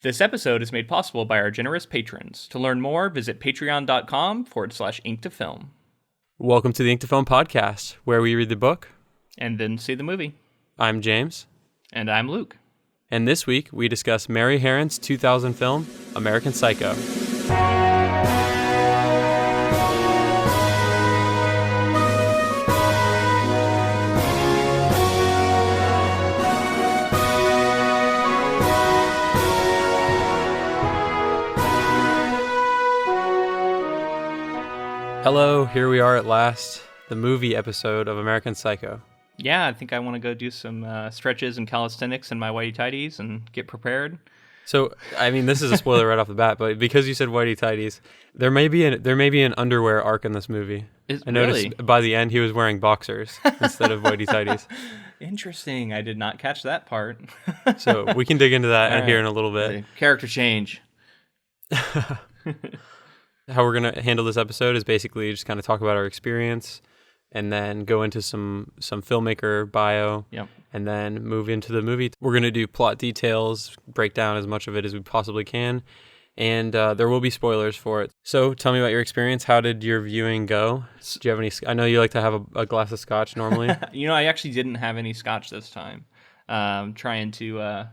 This episode is made possible by our generous patrons. To learn more, visit patreon.com/ink2film. Welcome to the Ink to Film podcast, where we read the book And then see the movie. I'm James. And I'm Luke. And this week, we discuss Mary Harron's 2000 film, American Psycho. Hello, here we are at last, the movie episode of American Psycho. Yeah, I think I want to go do some stretches and calisthenics in my whitey tighties and get prepared. So, I mean, this is a spoiler right off the bat, but because you said whitey tighties, there may be an underwear arc in this movie. I noticed by the end he was wearing boxers instead of whitey tighties. Interesting. I did not catch that part. So we can dig into that here in a little bit. Character change. How we're going to handle this episode is basically just kind of talk about our experience and then go into some filmmaker bio, and then move into the movie. We're going to do plot details, break down as much of it as we possibly can, and there will be spoilers for it. So tell me about your experience. How did your viewing go? Do you have any? I know you like to have a glass of scotch normally. I actually didn't have any scotch this time. Trying to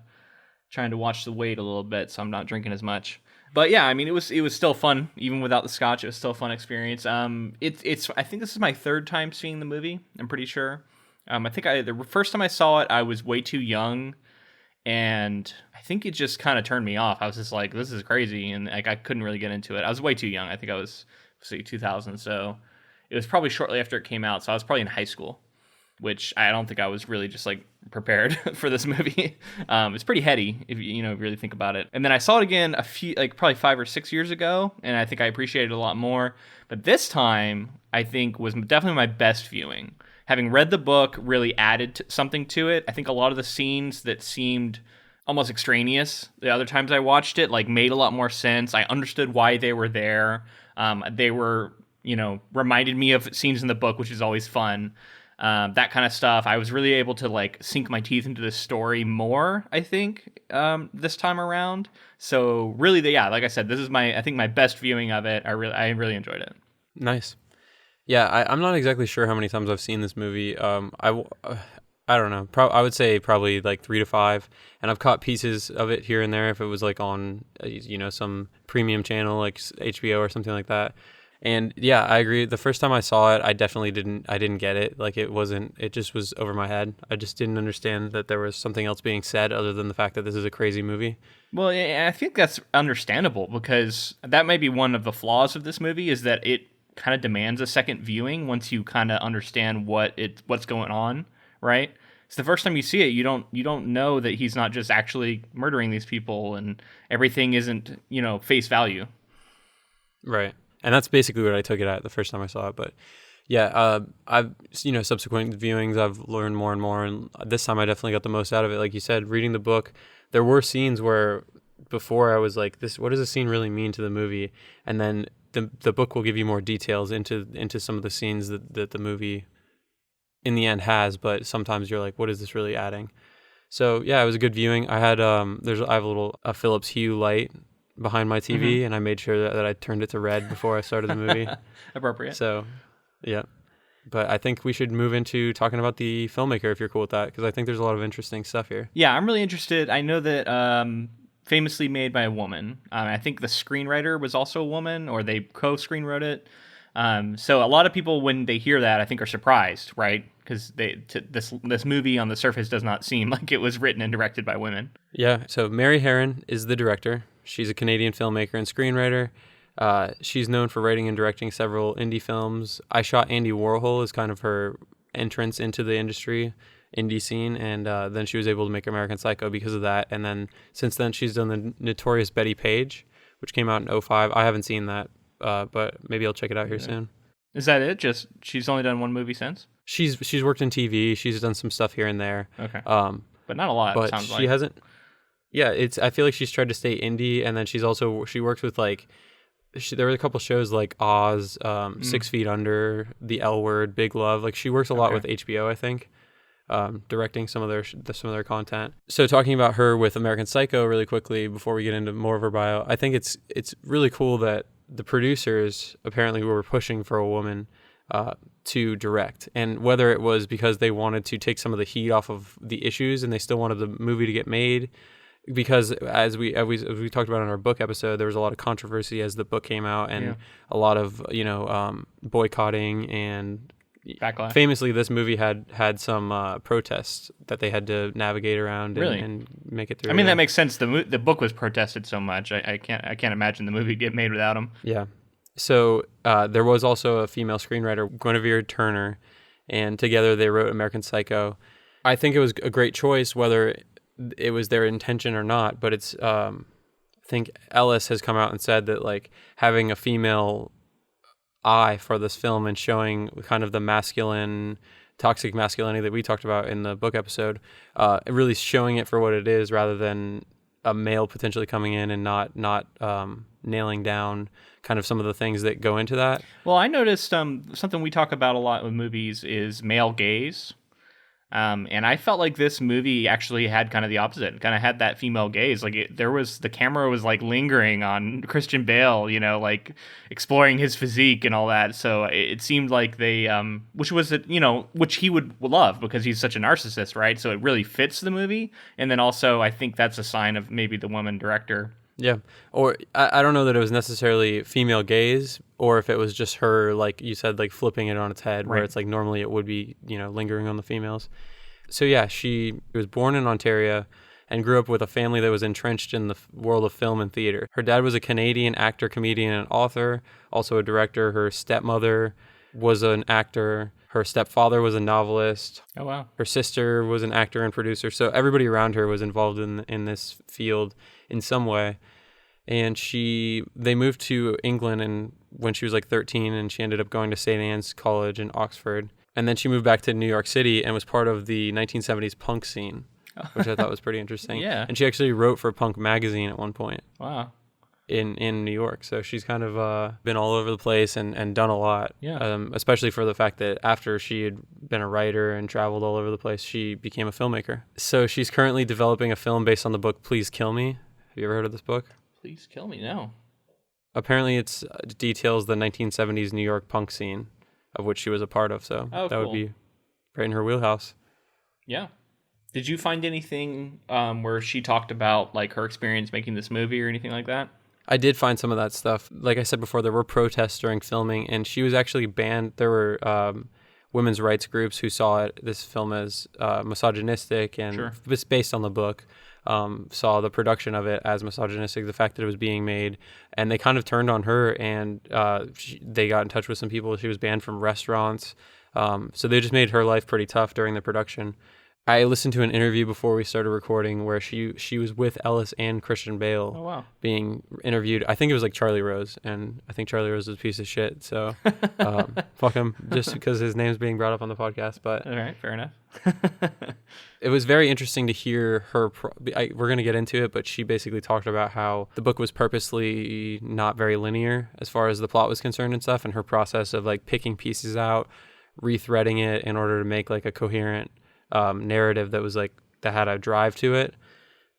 watch the weight a little bit, so I'm not drinking as much. But yeah, I mean, it was still fun even without the scotch. It was still a fun experience. I think this is my third time seeing the movie. I'm pretty sure. I think the first time I saw it, I was way too young, and I think it just kind of turned me off. I was just like, this is crazy, and like I couldn't really get into it. I was way too young. I think I was 2000, so it was probably shortly after it came out. So I was probably in high school, which I don't think I was really just like prepared for this movie. It's pretty heady if you really think about it. And then I saw it again probably 5 or 6 years ago, and I think I appreciated it a lot more. But this time, I think was definitely my best viewing. Having read the book really added something to it. I think a lot of the scenes that seemed almost extraneous the other times I watched it made a lot more sense. I understood why they were there. They were, reminded me of scenes in the book, which is always fun. That kind of stuff. I was really able to sink my teeth into the story more, I think, this time around. So really, like I said, this is my best viewing of it. I really enjoyed it. Nice. Yeah, I'm not exactly sure how many times I've seen this movie. I don't know. I would say probably 3 to 5, and I've caught pieces of it here and there if it was on some premium channel like HBO or something like that. And yeah, I agree. The first time I saw it, I definitely didn't get it. It just was over my head. I just didn't understand that there was something else being said other than the fact that this is a crazy movie. Well, I think that's understandable because that may be one of the flaws of this movie is that it kind of demands a second viewing once you kind of understand what's going on, right? So the first time you see it, you don't know that he's not just actually murdering these people and everything isn't, face value. Right. And that's basically what I took it at the first time I saw it. But yeah, I've, subsequent viewings, I've learned more and more. And this time I definitely got the most out of it. Like you said, reading the book, there were scenes where before I was like, what does this scene really mean to the movie? And then the book will give you more details into some of the scenes that the movie in the end has. But sometimes you're like, what is this really adding? So yeah, it was a good viewing. I had, I have a Philips Hue light behind my TV, and I made sure that I turned it to red before I started the movie. Appropriate. So, yeah. But I think we should move into talking about the filmmaker, if you're cool with that, because I think there's a lot of interesting stuff here. Yeah, I'm really interested. I know that famously made by a woman. I think the screenwriter was also a woman, or they co-screenwrote it. So a lot of people, when they hear that, I think are surprised, right? Because this movie on the surface does not seem like it was written and directed by women. Yeah, so Mary Harron is the director. She's a Canadian filmmaker and screenwriter. She's known for writing and directing several indie films. I Shot Andy Warhol is kind of her entrance into the indie scene, and then she was able to make American Psycho because of that. And then since then, she's done the Notorious Betty Page, which came out in 2005. I haven't seen that, but maybe I'll check it out here soon. Is that it? Just she's only done one movie since? She's worked in TV. She's done some stuff here and there. Okay. But not a lot. But sounds she hasn't. Yeah, I feel like she's tried to stay indie, and then she works with there were a couple shows like Oz, 6 Feet Under, The L Word, Big Love. She works a lot with HBO, I think. directing some of their content. So talking about her with American Psycho really quickly before we get into more of her bio, I think it's really cool that the producers apparently were pushing for a woman to direct, and whether it was because they wanted to take some of the heat off of the issues and they still wanted the movie to get made, because as we talked about in our book episode, there was a lot of controversy as the book came out, and a lot of boycotting and backlash. Famously, this movie had some protests that they had to navigate around and make it through. I mean, that makes sense. The book was protested so much. I can't imagine the movie get made without him. Yeah. So there was also a female screenwriter, Guinevere Turner, and together they wrote American Psycho. I think it was a great choice, whether it was their intention or not. But it's I think Ellis has come out and said that like having a female eye for this film and showing kind of the toxic masculinity that we talked about in the book episode, really showing it for what it is rather than a male potentially coming in and not nailing down kind of some of the things that go into that. Well, I noticed something we talk about a lot with movies is male gaze. And I felt like this movie actually had kind of the opposite, kind of had that female gaze. Like the camera was like lingering on Christian Bale, like exploring his physique and all that. So it seemed like they, which he would love because he's such a narcissist, right? So it really fits the movie. And then also I think that's a sign of maybe the woman director. Yeah. Or I don't know that it was necessarily female gaze, or if it was just her, like you said, like flipping it on its head, where it's like normally it would be, lingering on the females. So yeah, she was born in Ontario and grew up with a family that was entrenched in the world of film and theater. Her dad was a Canadian actor, comedian, and author, also a director. Her stepmother was an actor. Her stepfather was a novelist. Oh, wow. Her sister was an actor and producer. So everybody around her was involved in this field in some way. And they moved to England when she was like 13, and she ended up going to St. Anne's College in Oxford. And then she moved back to New York City and was part of the 1970s punk scene, which I thought was pretty interesting. Yeah. And she actually wrote for Punk magazine at one point. Wow. In New York. So she's kind of been all over the place and done a lot. Yeah. Especially for the fact that after she had been a writer and traveled all over the place, she became a filmmaker. So she's currently developing a film based on the book Please Kill Me. Have you ever heard of this book? Please Kill Me, no. Apparently it details the 1970s New York punk scene, of which she was a part of. So that would be right in her wheelhouse. Yeah. Did you find anything where she talked about like her experience making this movie or anything like that? I did find some of that stuff. Like I said before, there were protests during filming, and she was actually banned. There were women's rights groups who saw this film as misogynistic, and it's based on the book. Saw the production of it as misogynistic, the fact that it was being made, and they kind of turned on her, and they got in touch with some people. She was banned from restaurants, so they just made her life pretty tough during the production. I listened to an interview before we started recording where she was with Ellis and Christian Bale being interviewed. I think it was like Charlie Rose, and I think Charlie Rose is a piece of shit, so fuck him just because his name's being brought up on the podcast. But all right, fair enough. It was very interesting to hear her. We're going to get into it, but she basically talked about how the book was purposely not very linear as far as the plot was concerned and stuff, and her process of like picking pieces out, rethreading it in order to make like a coherent narrative that was like that had a drive to it.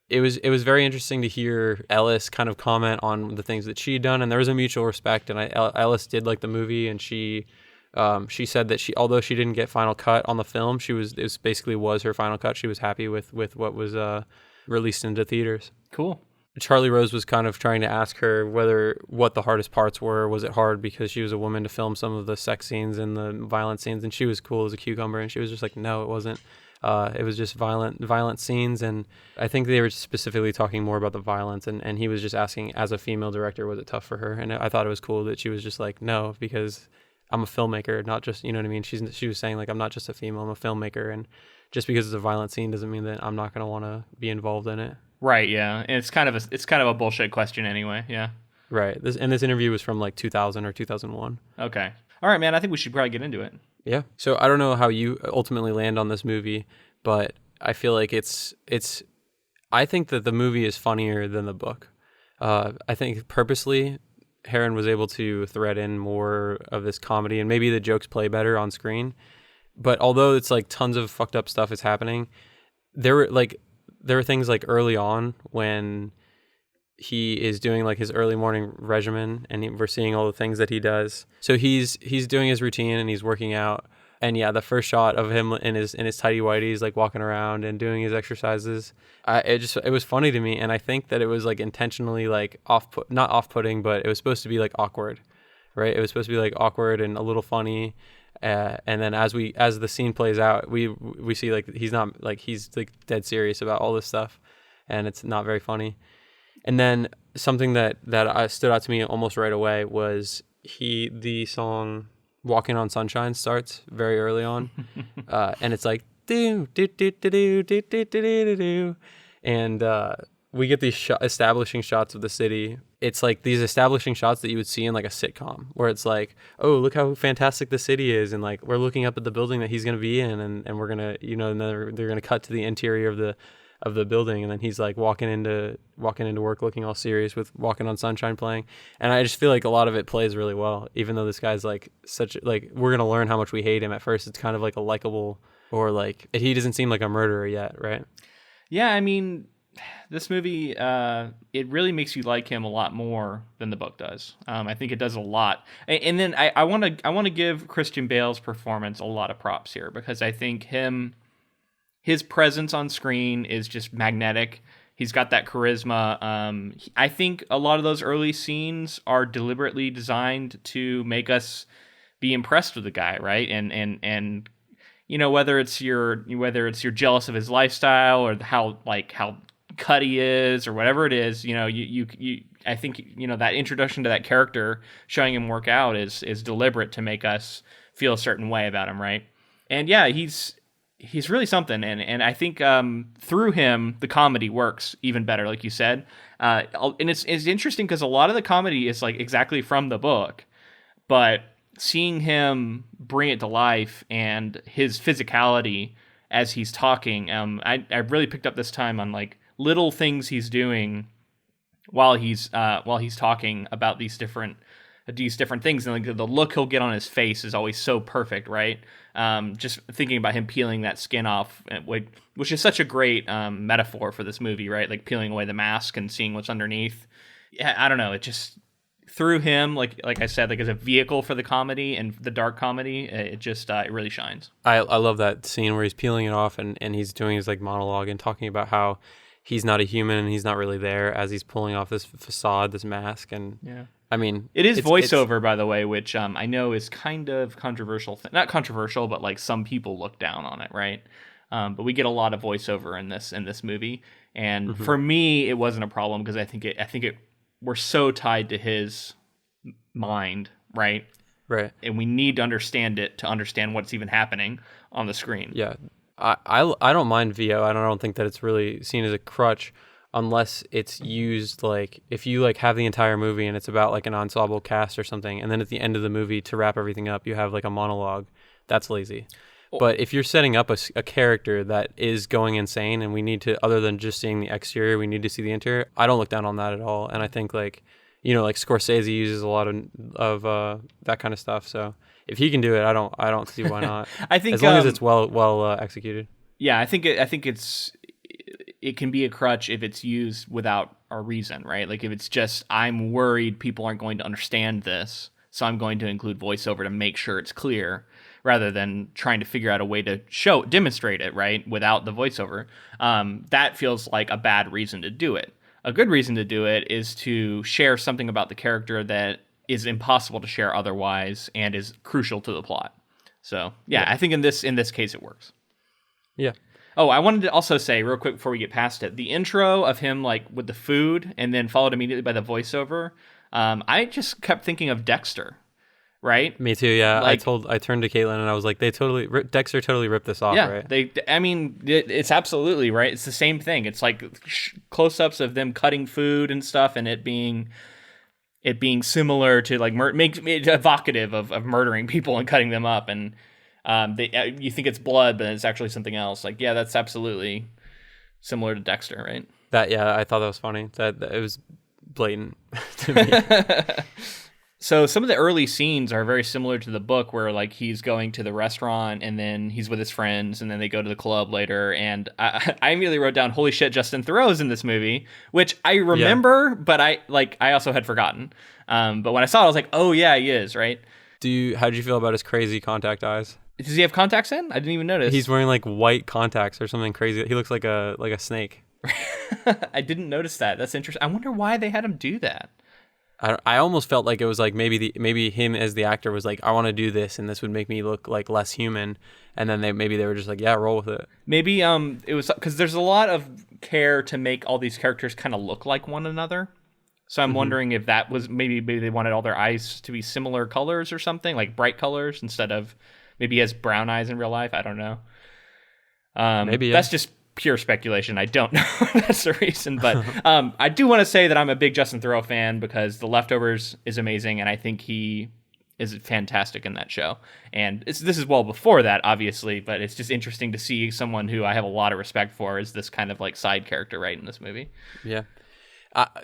It was very interesting to hear Ellis kind of comment on the things that she'd done, and there was a mutual respect. And Ellis did like the movie, and she said that although she didn't get final cut on the film, it basically was her final cut. She was happy with what was released into theaters. Cool. Charlie Rose was kind of trying to ask her what the hardest parts were. Was it hard because she was a woman to film some of the sex scenes and the violent scenes? And she was cool as a cucumber, and she was just like, no, it wasn't. It was just violent scenes, and I think they were specifically talking more about the violence, and he was just asking, as a female director, was it tough for her? And I thought it was cool that she was just like, no, because I'm a filmmaker, not just, you know what I mean? She was saying like, I'm not just a female, I'm a filmmaker, and just because it's a violent scene doesn't mean that I'm not going to want to be involved in it. Right, yeah. And it's kind of a bullshit question anyway, yeah. Right. This interview was from like 2000 or 2001. Okay. All right, man, I think we should probably get into it. Yeah. So I don't know how you ultimately land on this movie, but I feel like I think that the movie is funnier than the book. I think purposely Harron was able to thread in more of this comedy, and maybe the jokes play better on screen. But although it's like tons of fucked up stuff is happening, there were things like early on when he is doing like his early morning regimen, and we're seeing all the things that he does. So he's doing his routine and he's working out. And yeah, the first shot of him in his tighty whities, like walking around and doing his exercises, it was funny to me. And I think that it was like intentionally like not off-putting, but it was supposed to be like awkward, right? It was supposed to be like awkward and a little funny. And then as the scene plays out, we see like he's like dead serious about all this stuff, and it's not very funny. And then something that stood out to me almost right away was the song "Walking on Sunshine" starts very early on, and it's like do do do do do do do do do, and we get these establishing shots of the city. It's like these establishing shots that you would see in like a sitcom, where it's like, oh, look how fantastic the city is, and like we're looking up at the building that he's going to be in, and we're gonna, and then they're gonna cut to the interior of the building, and then he's like walking into work looking all serious with "Walking on Sunshine" playing. And I just feel like a lot of it plays really well, even though this guy's like we're gonna learn how much we hate him at first. It's kind of like a likable, or like he doesn't seem like a murderer yet, right? Yeah, I mean, this movie, it really makes you like him a lot more than the book does. I think it does a lot. And then I want to give Christian Bale's performance a lot of props here, because I think his presence on screen is just magnetic. He's got that charisma. I think a lot of those early scenes are deliberately designed to make us be impressed with the guy, right? And whether it's you're jealous of his lifestyle, or how cut he is, or whatever it is, I think that introduction to that character, showing him work out, is deliberate to make us feel a certain way about him, right? And yeah, he's really something, and I think through him the comedy works even better, like you said. And it's interesting because a lot of the comedy is like exactly from the book, but seeing him bring it to life and his physicality as he's talking, I really picked up this time on like little things he's doing while he's talking about these different things, and like the look he'll get on his face is always so perfect, right? Just thinking about him peeling that skin off, which is such a great metaphor for this movie, right? Like peeling away the mask and seeing what's underneath. Yeah, I don't know. It just, through him, like I said, like as a vehicle for the comedy and the dark comedy, it really shines. I love that scene where he's peeling it off and he's doing his like monologue and talking about how he's not a human and he's not really there as he's pulling off this facade, this mask. And yeah, I mean, it is voiceover, by the way, which I know is kind of controversial. Not controversial, but like some people look down on it, right? But we get a lot of voiceover in this movie, and for me, it wasn't a problem because I think we're so tied to his mind, right? Right. And we need to understand it to understand what's even happening on the screen. Yeah, I don't mind VO. I don't think that it's really seen as a crutch, unless it's used like if you like have the entire movie and it's about like an ensemble cast or something, and then at the end of the movie to wrap everything up you have like a monologue. That's lazy. But if you're setting up a character that is going insane, and we need to, other than just seeing the exterior, we need to see the interior, I don't look down on that at all. And I think like Scorsese uses a lot of that kind of stuff. So if he can do it, I don't see why not. I think as long as it's well executed. Yeah, I think it can be a crutch if it's used without a reason, right? Like if it's just, I'm worried people aren't going to understand this, so I'm going to include voiceover to make sure it's clear, rather than trying to figure out a way to demonstrate it, right, without the voiceover. That feels like a bad reason to do it. A good reason to do it is to share something about the character that is impossible to share otherwise and is crucial to the plot. So, yeah. I think in this case it works. Yeah. Oh, I wanted to also say real quick before we get past it, the intro of him like with the food and then followed immediately by the voiceover, I just kept thinking of Dexter. Right? Me too. Yeah, I turned to Caitlin and I was like, Dexter totally ripped this off. Yeah, right? It's absolutely right. It's the same thing. It's like close-ups of them cutting food and stuff, and it being similar to like makes it evocative of murdering people and cutting them up, and you think it's blood, but it's actually something else. Like, yeah, that's absolutely similar to Dexter, right? I thought that was funny. That it was blatant to me. So some of the early scenes are very similar to the book, where like he's going to the restaurant and then he's with his friends and then they go to the club later. And I immediately wrote down, "Holy shit, Justin Theroux's in this movie," which I remember, but I also had forgotten. But when I saw it, I was like, "Oh yeah, he is." Right? How did you feel about his crazy contact eyes? Does he have contacts in? I didn't even notice. He's wearing like white contacts or something crazy. He looks like a snake. I didn't notice that. That's interesting. I wonder why they had him do that. I almost felt like it was like maybe him as the actor was like, I want to do this and this would make me look like less human, and then they were just like, yeah, roll with it. Maybe it was because there's a lot of care to make all these characters kind of look like one another. So I'm wondering if that was maybe they wanted all their eyes to be similar colors or something, like bright colors, instead of maybe he has brown eyes in real life. I don't know. Maybe that's just pure speculation. I don't know if that's the reason, but I do want to say that I'm a big Justin Theroux fan because The Leftovers is amazing, and I think he is fantastic in that show. And this is well before that, obviously, but it's just interesting to see someone who I have a lot of respect for as this kind of like side character right in this movie. Yeah.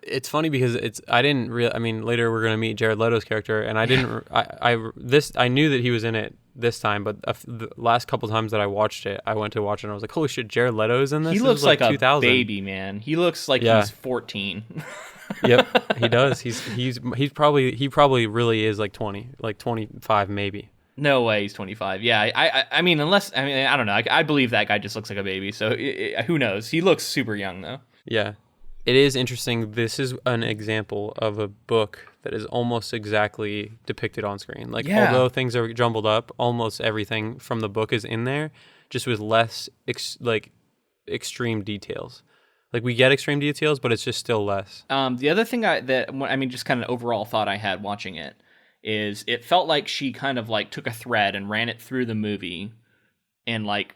It's funny because I mean, later we're going to meet Jared Leto's character, and I knew that he was in it this time, but the last couple times that I watched it, I went to watch it and I was like, holy shit, Jared Leto's in this? He looks like a baby, man. He looks like he's 14. Yep, he does. He probably really is like 20, like 25 maybe. No way he's 25. Yeah, I mean, I don't know. I believe that guy just looks like a baby, so who knows? He looks super young, though. Yeah. It is interesting. This is an example of a book that is almost exactly depicted on screen. Like, although things are jumbled up, almost everything from the book is in there, just with less extreme details. Like, we get extreme details, but it's just still less. The other thing just kind of overall thought I had watching it is it felt like she kind of like took a thread and ran it through the movie, and like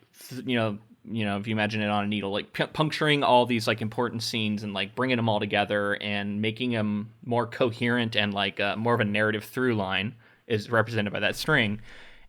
if you imagine it on a needle, like puncturing all these like important scenes and like bringing them all together and making them more coherent and like more of a narrative through line is represented by that string.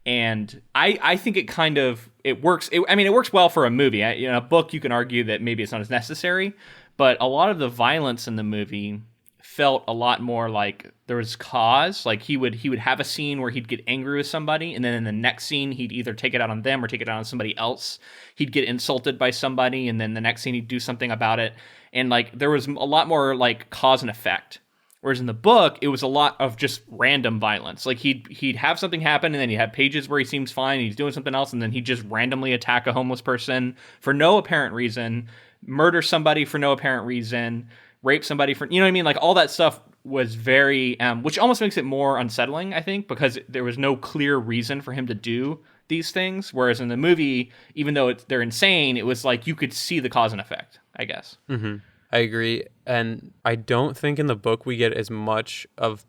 And I think it works. It works well for a movie. A book, you can argue that maybe it's not as necessary, but a lot of the violence in the movie felt a lot more like there was cause. Like he would have a scene where he'd get angry with somebody, and then in the next scene he'd either take it out on them or take it out on somebody else. He'd get insulted by somebody, and then the next scene he'd do something about it. And like there was a lot more like cause and effect. Whereas in the book, it was a lot of just random violence. Like he'd have something happen, and then he'd have pages where he seems fine, and he's doing something else, and then he'd just randomly attack a homeless person for no apparent reason, murder somebody for no apparent reason, rape somebody for, you know what I mean? Like all that stuff was very, which almost makes it more unsettling, I think, because there was no clear reason for him to do these things. Whereas in the movie, even though they're insane, it was like you could see the cause and effect, I guess. Mm-hmm. I agree. And I don't think in the book we get as much of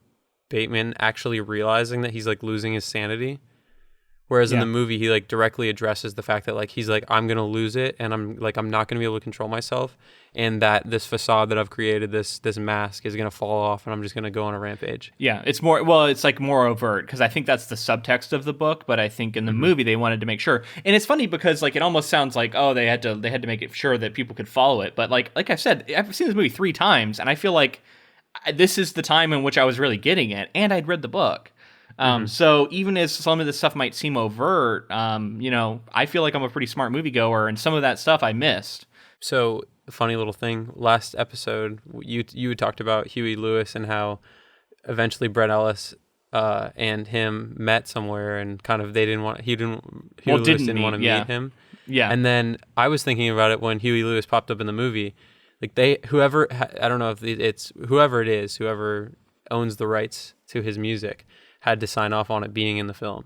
Bateman actually realizing that he's like losing his sanity. Whereas in the movie, he like directly addresses the fact that like he's like, I'm gonna lose it, and I'm not gonna be able to control myself, and that this facade that I've created, this mask, is gonna fall off, and I'm just gonna go on a rampage. Yeah, it's more overt, because I think that's the subtext of the book, but I think in the movie they wanted to make sure. And it's funny because like it almost sounds like they had to make it sure that people could follow it, but like I said, I've seen this movie 3 times, and I feel like this is the time in which I was really getting it, and I'd read the book. So even as some of this stuff might seem overt, I feel like I'm a pretty smart moviegoer, and some of that stuff I missed. So, funny little thing, last episode, you had talked about Huey Lewis and how eventually Bret Ellis and him met somewhere, and kind of Huey Lewis didn't want to meet him. Yeah. And then I was thinking about it when Huey Lewis popped up in the movie. Like whoever owns the rights to his music had to sign off on it being in the film.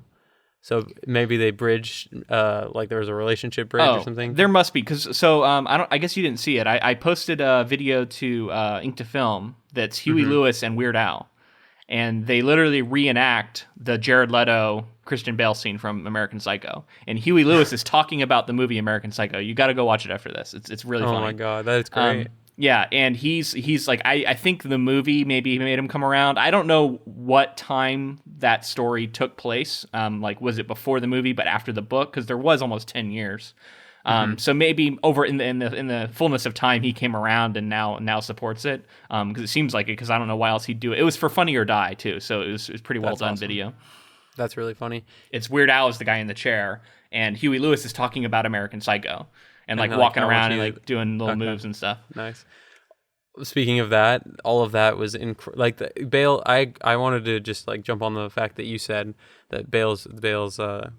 So maybe they bridged, like there was a relationship bridge or something. There must be, because I guess you didn't see it. I posted a video to Ink to Film that's Huey Lewis and Weird Al, and they literally reenact the Jared Leto Christian Bale scene from American Psycho, and Huey Lewis is talking about the movie American Psycho. You got to go watch it after this. It's really funny. Oh my god, that is great. Yeah, and he's like, I think the movie maybe made him come around. I don't know what time that story took place. Like, was it before the movie, but after the book? Because there was almost 10 years. So maybe over in the fullness of time, he came around and now supports it. Because it seems like it. Because I don't know why else he'd do it. It was for Funny or Die too, so it was pretty well done awesome. video. That's really funny. It's Weird Al is the guy in the chair, and Huey Lewis is talking about American Psycho, and like like, walking how much around he- and like doing little moves and stuff. Nice. Speaking of that, all of that was like the Bale. I wanted to just like jump on the fact that you said that Bale's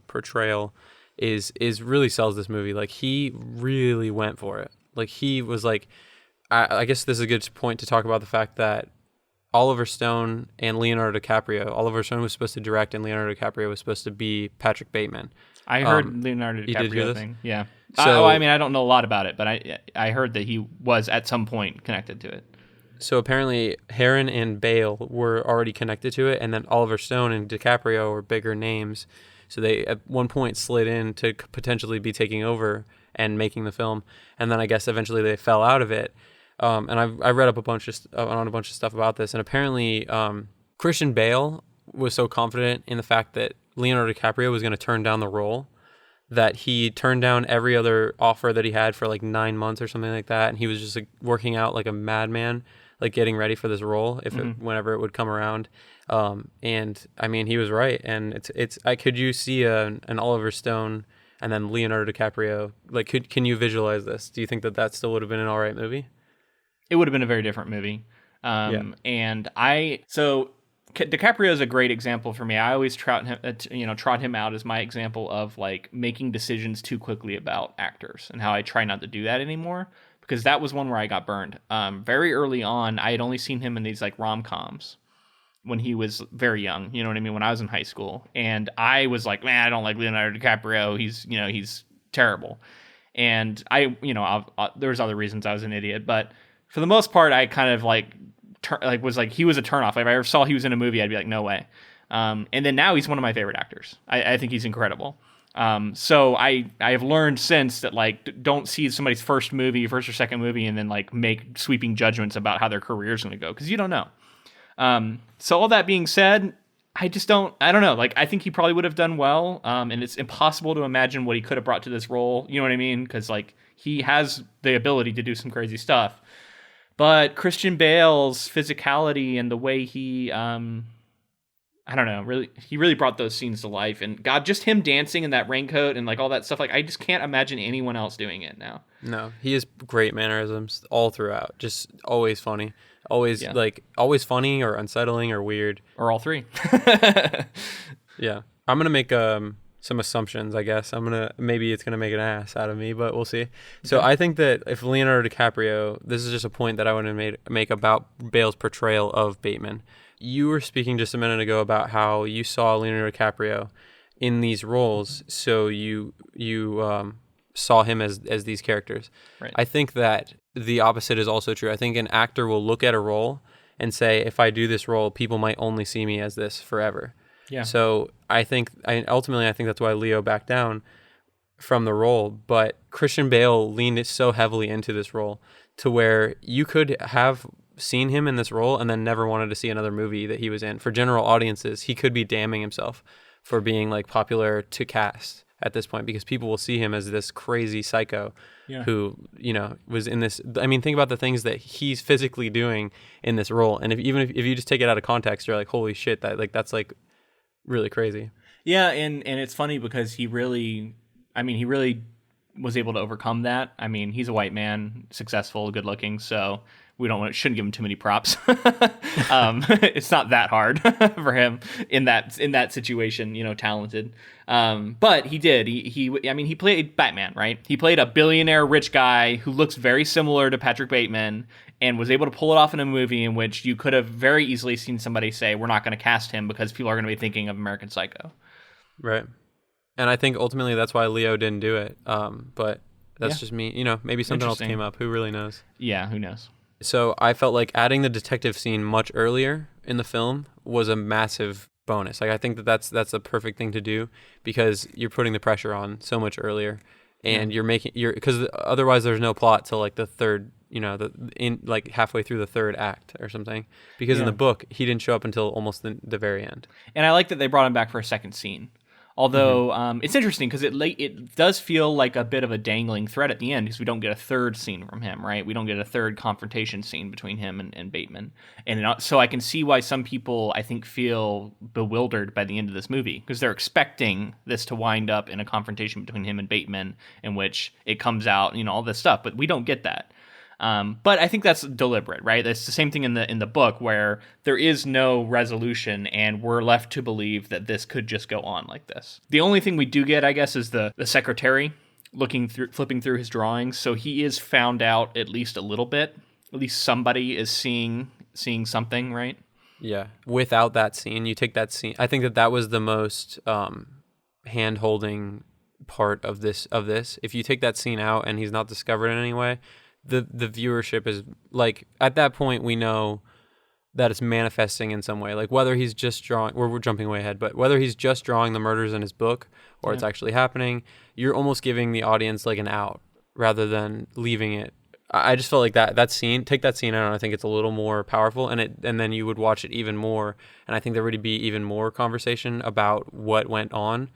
portrayal is really sells this movie. Like he really went for it. Like he was like, I guess this is a good point to talk about the fact that Oliver Stone and Leonardo DiCaprio. Oliver Stone was supposed to direct, and Leonardo DiCaprio was supposed to be Patrick Bateman. I heard Leonardo you did hear DiCaprio this? thing. Yeah. So- I mean, I don't know a lot about it, but I heard that he was at some point connected to it. So apparently, Harron and Bale were already connected to it, and then Oliver Stone and DiCaprio were bigger names. So they at one point slid in to potentially be taking over and making the film, and then I guess eventually they fell out of it. And I read up on a bunch of stuff about this, and apparently Christian Bale was so confident in the fact that Leonardo DiCaprio was going to turn down the role that he turned down every other offer that he had for like 9 months or something like that, and he was just like working out like a madman, like getting ready for this role whenever it would come around. And I mean, he was right, and could you see an Oliver Stone and then Leonardo DiCaprio? Like, can you visualize this? Do you think that still would have been an all right movie? It would have been a very different movie. And DiCaprio is a great example for me. I always trot him out as my example of like making decisions too quickly about actors, and how I try not to do that anymore, because that was one where I got burned. Very early on, I had only seen him in these like rom-coms when he was very young. You know what I mean? When I was in high school, and I was like, man, I don't like Leonardo DiCaprio. He's terrible. And there's other reasons I was an idiot, but for the most part, I kind of he was a turnoff. Like if I ever saw he was in a movie, I'd be like, no way. And then now he's one of my favorite actors. I think he's incredible. So I have learned since that like don't see somebody's first or second movie and then like make sweeping judgments about how their career is going to go, because you don't know. So all that being said, I don't know. Like I think he probably would have done well. And it's impossible to imagine what he could have brought to this role. You know what I mean? Because like he has the ability to do some crazy stuff. But Christian Bale's physicality and the way he, I don't know, he really brought those scenes to life. And God, just him dancing in that raincoat and like all that stuff, like I just can't imagine anyone else doing it now. No, he has great mannerisms all throughout. Just always funny, always always funny or unsettling or weird, or all three. Yeah, I'm gonna make some assumptions, I guess. Maybe it's gonna make an ass out of me, but we'll see. So I think that if Leonardo DiCaprio, this is just a point that I want to make about Bale's portrayal of Bateman. You were speaking just a minute ago about how you saw Leonardo DiCaprio in these roles, so you saw him as these characters. Right. I think that the opposite is also true. I think an actor will look at a role and say, if I do this role, people might only see me as this forever. Yeah. So ultimately I think that's why Leo backed down from the role. But Christian Bale leaned so heavily into this role to where you could have seen him in this role and then never wanted to see another movie that he was in. For general audiences, he could be damning himself for being like popular to cast at this point, because people will see him as this crazy psycho who, was in this. I mean, think about the things that he's physically doing in this role. And if you just take it out of context, you're like, holy shit, that's like really crazy. Yeah, and it's funny because he really was able to overcome that. I mean, he's a white man, successful, good looking, so shouldn't give him too many props. It's not that hard for him in that situation, talented. But he did. He played Batman, right? He played a billionaire rich guy who looks very similar to Patrick Bateman, and was able to pull it off in a movie in which you could have very easily seen somebody say, we're not going to cast him because people are going to be thinking of American Psycho. Right. And I think ultimately that's why Leo didn't do it. But that's just me. Maybe something else came up. Who really knows? Yeah, who knows? So I felt like adding the detective scene much earlier in the film was a massive bonus. Like I think that's a perfect thing to do, because you're putting the pressure on so much earlier, and because otherwise there's no plot till like the third, like halfway through the third act or something. Because in the book he didn't show up until almost the very end. And I like that they brought him back for a second scene. Although it's interesting because it does feel like a bit of a dangling thread at the end because we don't get a third scene from him, right? We don't get a third confrontation scene between him and Bateman. And so I can see why some people, I think, feel bewildered by the end of this movie because they're expecting this to wind up in a confrontation between him and Bateman in which it comes out, all this stuff. But we don't get that. But I think that's deliberate, right? That's the same thing in the book where there is no resolution and we're left to believe that this could just go on like this. The only thing we do get, I guess, is the secretary flipping through his drawings. So he is found out at least a little bit. At least somebody is seeing something, right? Yeah. Without that scene, you take that scene. I think that was the most hand-holding part of this. If you take that scene out and he's not discovered in any way, the viewership is like, at that point we know that it's manifesting in some way, like whether he's just drawing, we're jumping way ahead, but whether he's just drawing the murders in his book or it's actually happening, you're almost giving the audience like an out rather than leaving it. I just felt like that scene, take that scene out, and I think it's a little more powerful, and then you would watch it even more, and I think there would be even more conversation about what went on.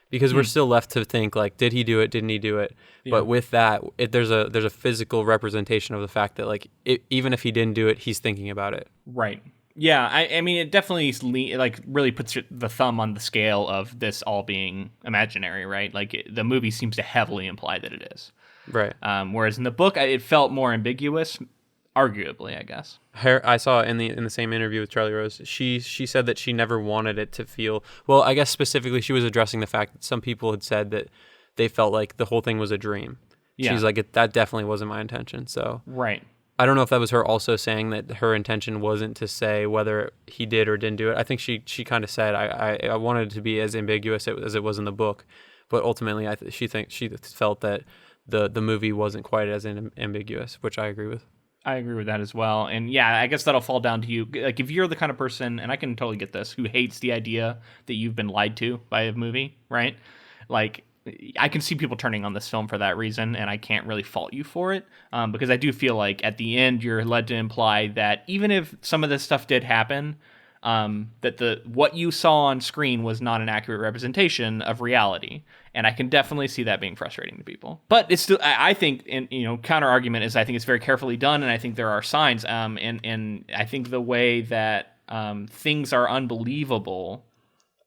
Because we're still left to think, like, did he do it? Didn't he do it? Yeah. But with that, there's a physical representation of the fact that, like, even if he didn't do it, he's thinking about it. Right. Yeah. I mean, it definitely, like, really puts the thumb on the scale of this all being imaginary, right? Like, the movie seems to heavily imply that it is. Right. Whereas in the book, it felt more ambiguous, arguably, I guess. I saw in the same interview with Charlie Rose, she said that she never wanted it to feel, well, I guess specifically she was addressing the fact that some people had said that they felt like the whole thing was a dream. Yeah. She's like, that definitely wasn't my intention. So right. I don't know if that was her also saying that her intention wasn't to say whether he did or didn't do it. I think she kind of said, I wanted it to be as ambiguous as it was in the book, but ultimately she felt that the movie wasn't quite as ambiguous, which I agree with. I agree with that as well. And yeah, I guess that'll fall down to you. Like, if you're the kind of person, and I can totally get this, who hates the idea that you've been lied to by a movie, right? Like, I can see people turning on this film for that reason, and I can't really fault you for it, because I do feel like at the end you're led to imply that even if some of this stuff did happen, that what you saw on screen was not an accurate representation of reality. And I can definitely see that being frustrating to people. But it's still, I think, and counter argument is I think it's very carefully done, and I think there are signs. And I think the way that things are unbelievable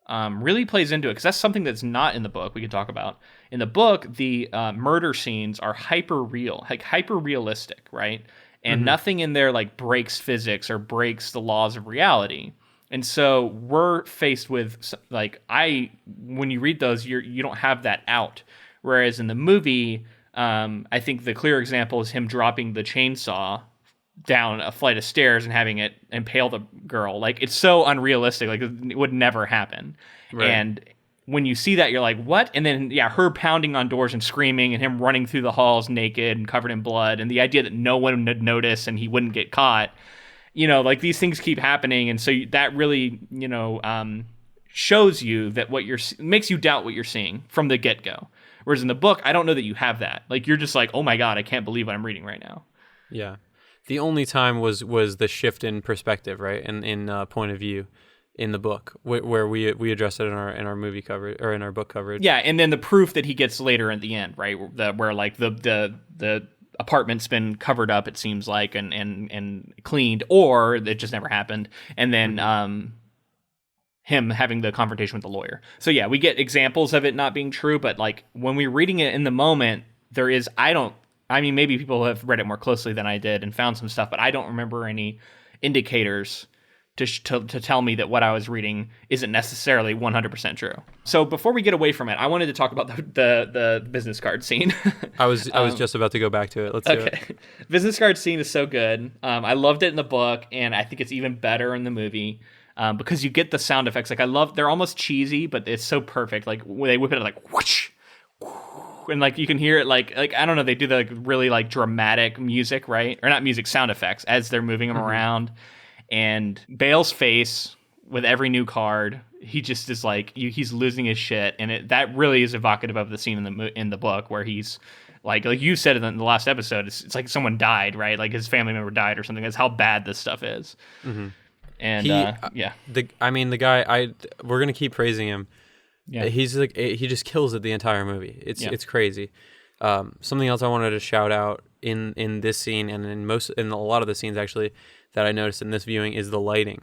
really plays into it, because that's something that's not in the book. We could talk about in the book. The murder scenes are hyper real, like hyper realistic, right? And nothing in there like breaks physics or breaks the laws of reality. And so we're faced with, like, when you read those, you don't have that out. Whereas in the movie, I think the clear example is him dropping the chainsaw down a flight of stairs and having it impale the girl. Like, it's so unrealistic. Like, it would never happen. Right. And when you see that, you're like, what? And then, yeah, her pounding on doors and screaming and him running through the halls naked and covered in blood. And the idea that no one would notice and he wouldn't get caught. Like, these things keep happening, and so that really, shows you that makes you doubt what you're seeing from the get-go. Whereas in the book, I don't know that you have that. Like, you're just like, oh my God, I can't believe what I'm reading right now. Yeah. The only time was the shift in perspective, right? And in point of view in the book, where we addressed it in our movie coverage or in our book coverage. Yeah, and then the proof that he gets later at the end, right? Where like the apartment's been covered up, it seems like, and cleaned, or it just never happened. And then him having the confrontation with the lawyer. So yeah, we get examples of it not being true, but like when we're reading it in the moment, maybe people have read it more closely than I did and found some stuff, but I don't remember any indicators to tell me that what I was reading isn't necessarily 100% true. So before we get away from it, I wanted to talk about the business card scene. I was just about to go back to it. Let's do it. Business card scene is so good. I loved it in the book, and I think it's even better in the movie because you get the sound effects. Like, they're almost cheesy, but it's so perfect. Like when they whip it like whoosh, and like you can hear it like I don't know, they do the really like dramatic music, right? Or not music, sound effects as they're moving them around. And Bale's face with every new card, he just is like, he's losing his shit, and that really is evocative of the scene in the book where he's like you said in the last episode, it's like someone died, right? Like his family member died or something. That's how bad this stuff is. Mm-hmm. And yeah, the guy, we're gonna keep praising him. Yeah. He's like he just kills it the entire movie. It's crazy. Something else I wanted to shout out in this scene and in a lot of the scenes actually that I noticed in this viewing is the lighting.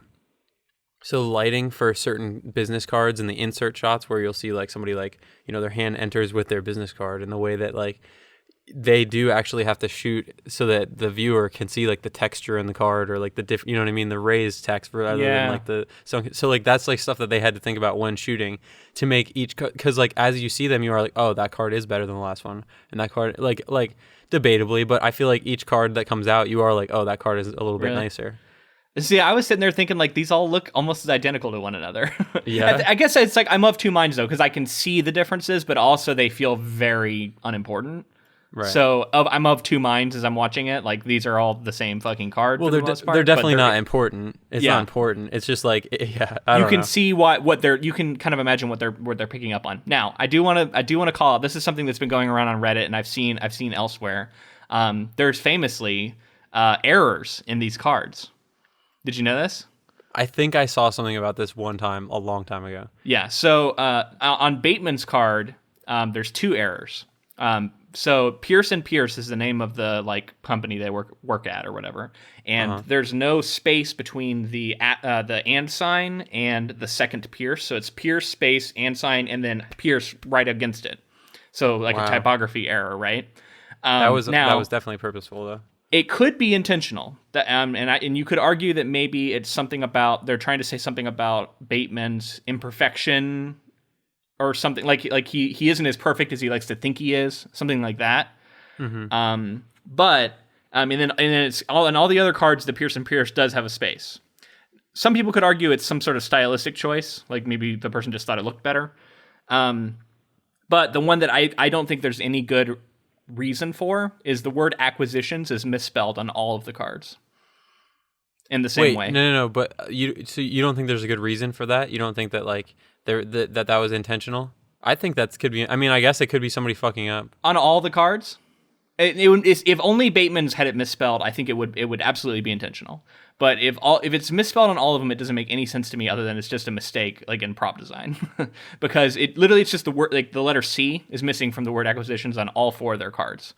So lighting for certain business cards and the insert shots where you'll see like somebody like, you know, their hand enters with their business card, and the way that like they do actually have to shoot so that the viewer can see like the texture in the card or like the you know what I mean, the raised text rather than like the so like that's like stuff that they had to think about when shooting to make each because like as you see them you are like, oh, that card is better than the last one, and that card like debatably, but I feel like each card that comes out you are like, oh, that card is a little bit nicer. See, I was sitting there thinking like these all look almost as identical to one another. Yeah. I guess it's like I'm of two minds though, because I can see the differences, but also they feel very unimportant. Right. So I'm of two minds as I'm watching it. Like these are all the same fucking card. Well, they're definitely not important. It's not important. It's just like I don't know. See what they're. You can kind of imagine what they're picking up on. Now I do want to call out. This is something that's been going around on Reddit and I've seen elsewhere. There's famously errors in these cards. Did you know this? I think I saw something about this one time, a long time ago. Yeah. So on Bateman's card, there's two errors. So Pierce and Pierce is the name of the like company they work at or whatever, and there's no space between the and sign and the second Pierce. So it's Pierce space and sign and then Pierce right against it. So like a typography error, right? That was definitely purposeful though. It could be intentional, and you could argue that maybe it's something about they're trying to say something about Bateman's imperfection, or something like he isn't as perfect as he likes to think he is, something like that. Mm-hmm. But and then it's all the other cards. The Pierce and Pierce does have a space. Some people could argue it's some sort of stylistic choice, like maybe the person just thought it looked better. But the one that I don't think there's any good reason for is the word acquisitions is misspelled on all of the cards in the same way. No, but you don't think there's a good reason for that? You don't think that like that was intentional? I think that could be. I mean, I guess it could be somebody fucking up on all the cards. If only Bateman's had it misspelled, I think it would absolutely be intentional. But if it's misspelled on all of them, it doesn't make any sense to me other than it's just a mistake, like in prop design, because it's just the word, like the letter C is missing from the word acquisitions on all four of their cards,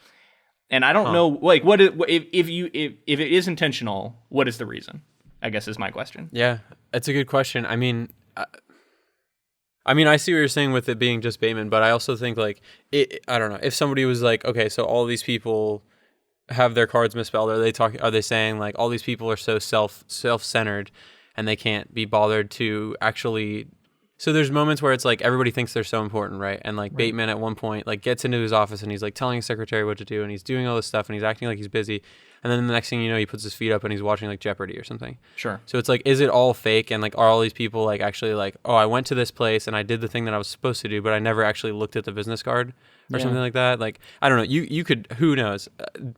and I don't know like if it is intentional, what is the reason? I guess is my question. Yeah, it's a good question. I mean, I see what you're saying with it being just Bateman, but I also think like I don't know if somebody was like, okay, so all these people have their cards misspelled. Are they saying like all these people are so self-centered and they can't be bothered to actually? So there's moments where it's like everybody thinks they're so important, right? And like Bateman at one point like gets into his office and he's like telling his secretary what to do and he's doing all this stuff and he's acting like he's busy. And then the next thing you know, he puts his feet up and he's watching like Jeopardy or something. Sure. So it's like, is it all fake? And like, are all these people like actually like, oh, I went to this place and I did the thing that I was supposed to do, but I never actually looked at the business card or something like that? Like, I don't know. You could, who knows?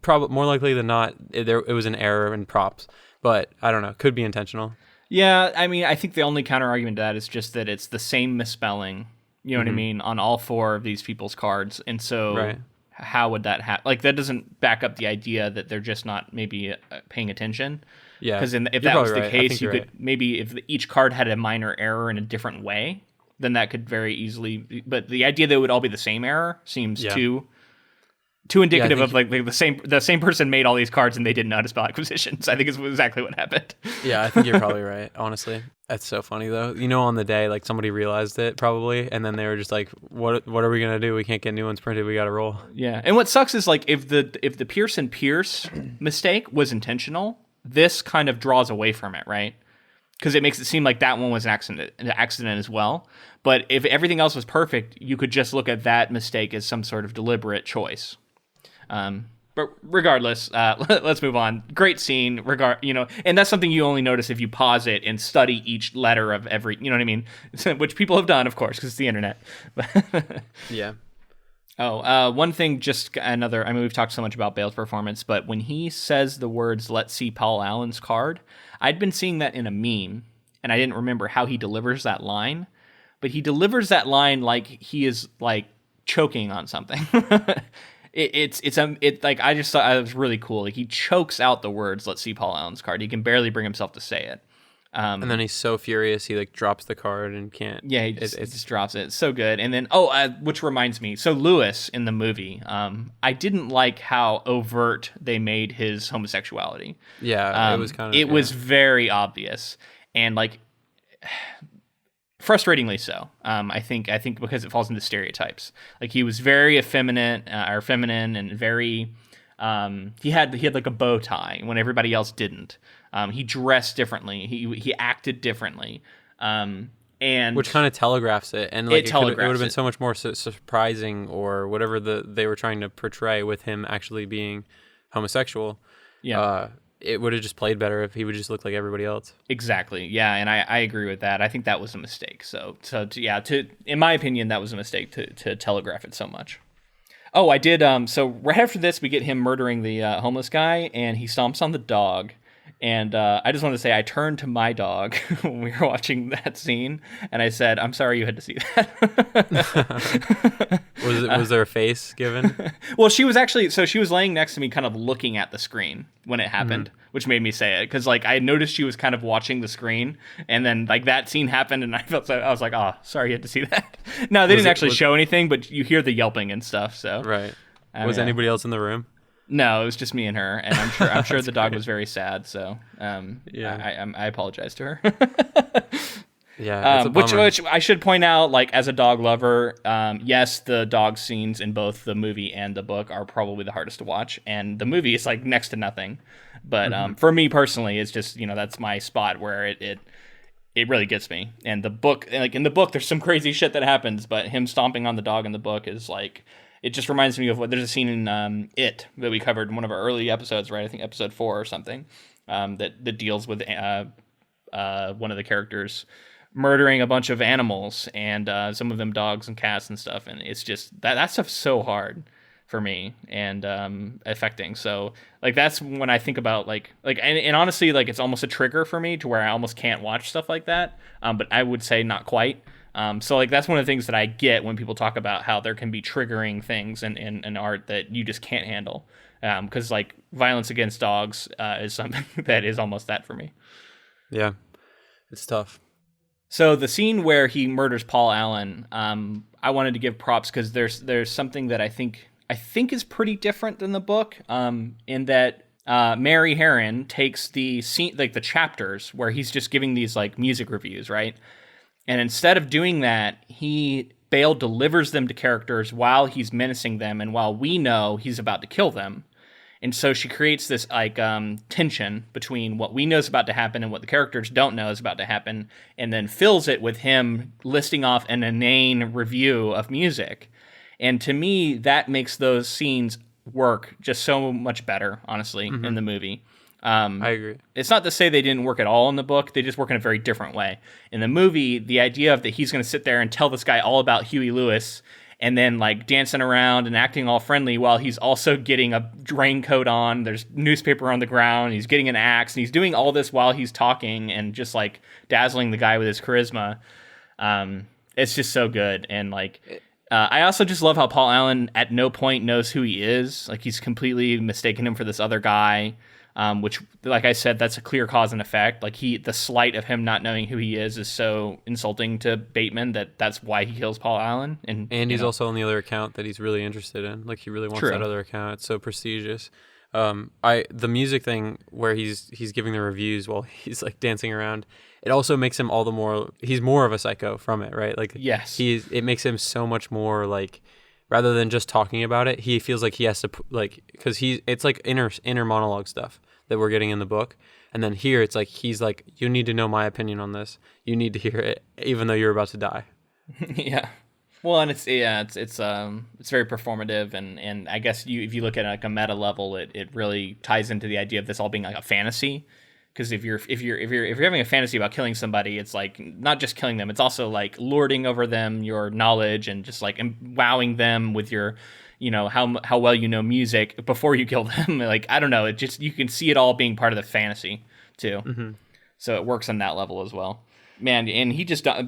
Probably more likely than not, it was an error in props, but I don't know. Could be intentional. Yeah. I mean, I think the only counter argument to that is just that it's the same misspelling, you know what I mean, on all four of these people's cards. And so how would that happen? Like, that doesn't back up the idea that they're just not maybe paying attention. Yeah. Because if that was the case, you could maybe if each card had a minor error in a different way, then that could very easily. But the idea that it would all be the same error seems too indicative of like the same person made all these cards and they didn't know how to spell acquisitions. I think is exactly what happened. Yeah, I think you're probably right. Honestly, that's so funny though. You know, on the day, like somebody realized it probably, and then they were just like, "What are we gonna do? We can't get new ones printed. We got to roll." Yeah, and what sucks is like if the Pierce and Pierce mistake was intentional, this kind of draws away from it, right? Because it makes it seem like that one was an accident as well. But if everything else was perfect, you could just look at that mistake as some sort of deliberate choice. But regardless, let's move on. Great scene, and that's something you only notice if you pause it and study each letter of every, you know what I mean? Which people have done, of course, because it's the internet. Yeah. One thing, we've talked so much about Bale's performance, but when he says the words, "Let's see Paul Allen's card," I'd been seeing that in a meme, and I didn't remember how he delivers that line, but he delivers that line like he is, like, choking on something. I just thought it was really cool. Like, he chokes out the words, "Let's see Paul Allen's card." He can barely bring himself to say it. And then he's so furious, he like drops the card and can't. Yeah, he just drops it. It's so good. And then, which reminds me, so Lewis in the movie, I didn't like how overt they made his homosexuality. Yeah, it was kind of. It was very obvious, and like frustratingly so. I think because it falls into stereotypes. Like he was very effeminate or feminine, and very. He had like a bow tie when everybody else didn't. He dressed differently. He acted differently. And which kind of telegraphs it, and like it would have been it. so much more surprising, or whatever they were trying to portray with him actually being homosexual. Yeah, it would have just played better if he would just look like everybody else. Exactly. Yeah, and I agree with that. I think that was a mistake. So in my opinion, that was a mistake to telegraph it so much. Oh, I did. So right after this, we get him murdering the homeless guy, and he stomps on the dog. And I just want to say, I turned to my dog when we were watching that scene, and I said, "I'm sorry you had to see that." Was there a face given? Well, she was laying next to me, kind of looking at the screen when it happened, which made me say it, because like I noticed she was kind of watching the screen, and then like that scene happened, and I was like, "Oh, sorry you had to see that." No, they didn't actually show anything, but you hear the yelping and stuff. So right. Was anybody else in the room? No, it was just me and her, and I'm sure the dog was very sad. So I apologize to her. Yeah, which I should point out, like as a dog lover, yes, the dog scenes in both the movie and the book are probably the hardest to watch, and the movie is like next to nothing. But for me personally, it's just that's my spot where it really gets me. And the book, like in the book, there's some crazy shit that happens, but him stomping on the dog in the book is like. It just reminds me of there's a scene in It that we covered in one of our early episodes, right? I think episode 4 or something, that deals with one of the characters murdering a bunch of animals, and some of them dogs and cats and stuff. And it's just that stuff's so hard for me and affecting. So like that's when I think about and honestly, like it's almost a trigger for me to where I almost can't watch stuff like that. But I would say not quite. So like that's one of the things that I get when people talk about how there can be triggering things in art that you just can't handle. Because like violence against dogs is something that is almost that for me. Yeah, it's tough. So the scene where he murders Paul Allen, I wanted to give props because there's something that I think is pretty different than the book. In that Mary Harron takes the scene, like the chapters where he's just giving these like music reviews, right? And instead of doing that, Bale delivers them to characters while he's menacing them and while we know he's about to kill them. And so she creates this like tension between what we know is about to happen and what the characters don't know is about to happen, and then fills it with him listing off an inane review of music. And to me, that makes those scenes work just so much better, honestly, in the movie. I agree. It's not to say they didn't work at all in the book. They just work in a very different way. In the movie, the idea of that he's going to sit there and tell this guy all about Huey Lewis and then like dancing around and acting all friendly while he's also getting a raincoat on, there's newspaper on the ground, he's getting an axe, and he's doing all this while he's talking and just like dazzling the guy with his charisma. It's just so good. And like... I also just love how Paul Allen at no point knows who he is. Like he's completely mistaken him for this other guy, which, like I said, that's a clear cause and effect. Like the slight of him not knowing who he is so insulting to Bateman that's why he kills Paul Allen. And he's also on the other account that he's really interested in. Like he really wants that other account. It's so prestigious. The music thing where he's giving the reviews while he's like dancing around, it also makes him all the more, he's more of a psycho from it, right? Like yes, it makes him so much more like, rather than just talking about it, he feels like he has to like, because it's like inner monologue stuff that we're getting in the book, and then here it's like he's like, you need to know my opinion on this, you need to hear it even though you're about to die. Yeah. Well, and it's very performative, and I guess if you look at like a meta level, it really ties into the idea of this all being like a fantasy. Because if you're having a fantasy about killing somebody, it's like not just killing them, it's also like lording over them your knowledge and just like wowing them with your, how well you know music before you kill them. Like I don't know, it just, you can see it all being part of the fantasy too. Mm-hmm. So it works on that level as well. Man, and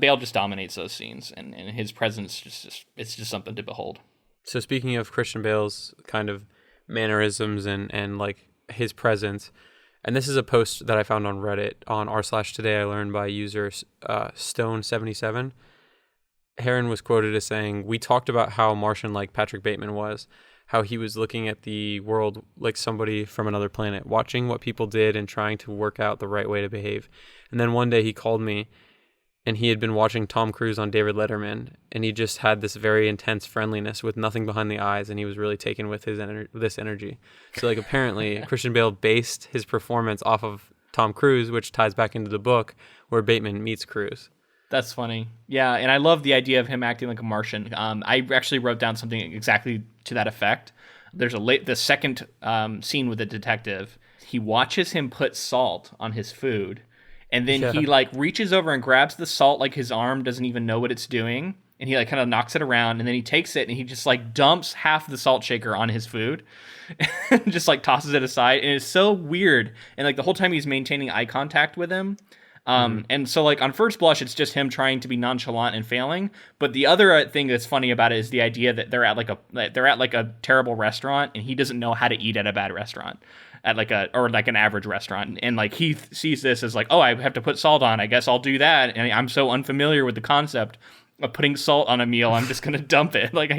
Bale just dominates those scenes, and his presence it's just something to behold. So speaking of Christian Bale's kind of mannerisms and like his presence, And this is a post that I found on Reddit on r/today I learned by user Stone77. Harron was quoted as saying, "We talked about how Martian like Patrick Bateman was, how he was looking at the world like somebody from another planet, watching what people did and trying to work out the right way to behave. And then one day he called me, and he had been watching Tom Cruise on David Letterman, and he just had this very intense friendliness with nothing behind the eyes, and he was really taken with his this energy." So like apparently Christian Bale based his performance off of Tom Cruise, which ties back into the book where Bateman meets Cruise. That's funny. Yeah, and I love the idea of him acting like a Martian. I actually wrote down something exactly to that effect. There's the second scene with the detective. He watches him put salt on his food, and then he like reaches over and grabs the salt like his arm doesn't even know what it's doing, and he like kind of knocks it around, and then he takes it and he just like dumps half the salt shaker on his food, and just like tosses it aside, and it's so weird. And like the whole time he's maintaining eye contact with him. And so like on first blush, it's just him trying to be nonchalant and failing. But the other thing that's funny about it is the idea that they're at like a terrible restaurant, and he doesn't know how to eat at a bad restaurant, at like an average restaurant. And like he sees this as like, oh, I have to put salt on, I guess I'll do that. And I'm so unfamiliar with the concept of putting salt on a meal, I'm just gonna dump it. Like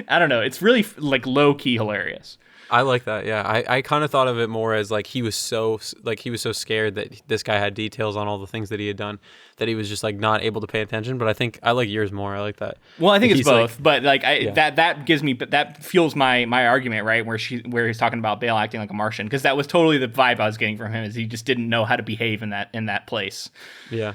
I don't know. It's really like low key hilarious. I like that. Yeah, I kind of thought of it more as like he was so scared that this guy had details on all the things that he had done that he was just like not able to pay attention. But I think I like yours more. I like that. Well, I think it's both, but like that gives me, that fuels my argument, right? Where he's talking about Bale acting like a Martian, because that was totally the vibe I was getting from him, is he just didn't know how to behave in that place. Yeah.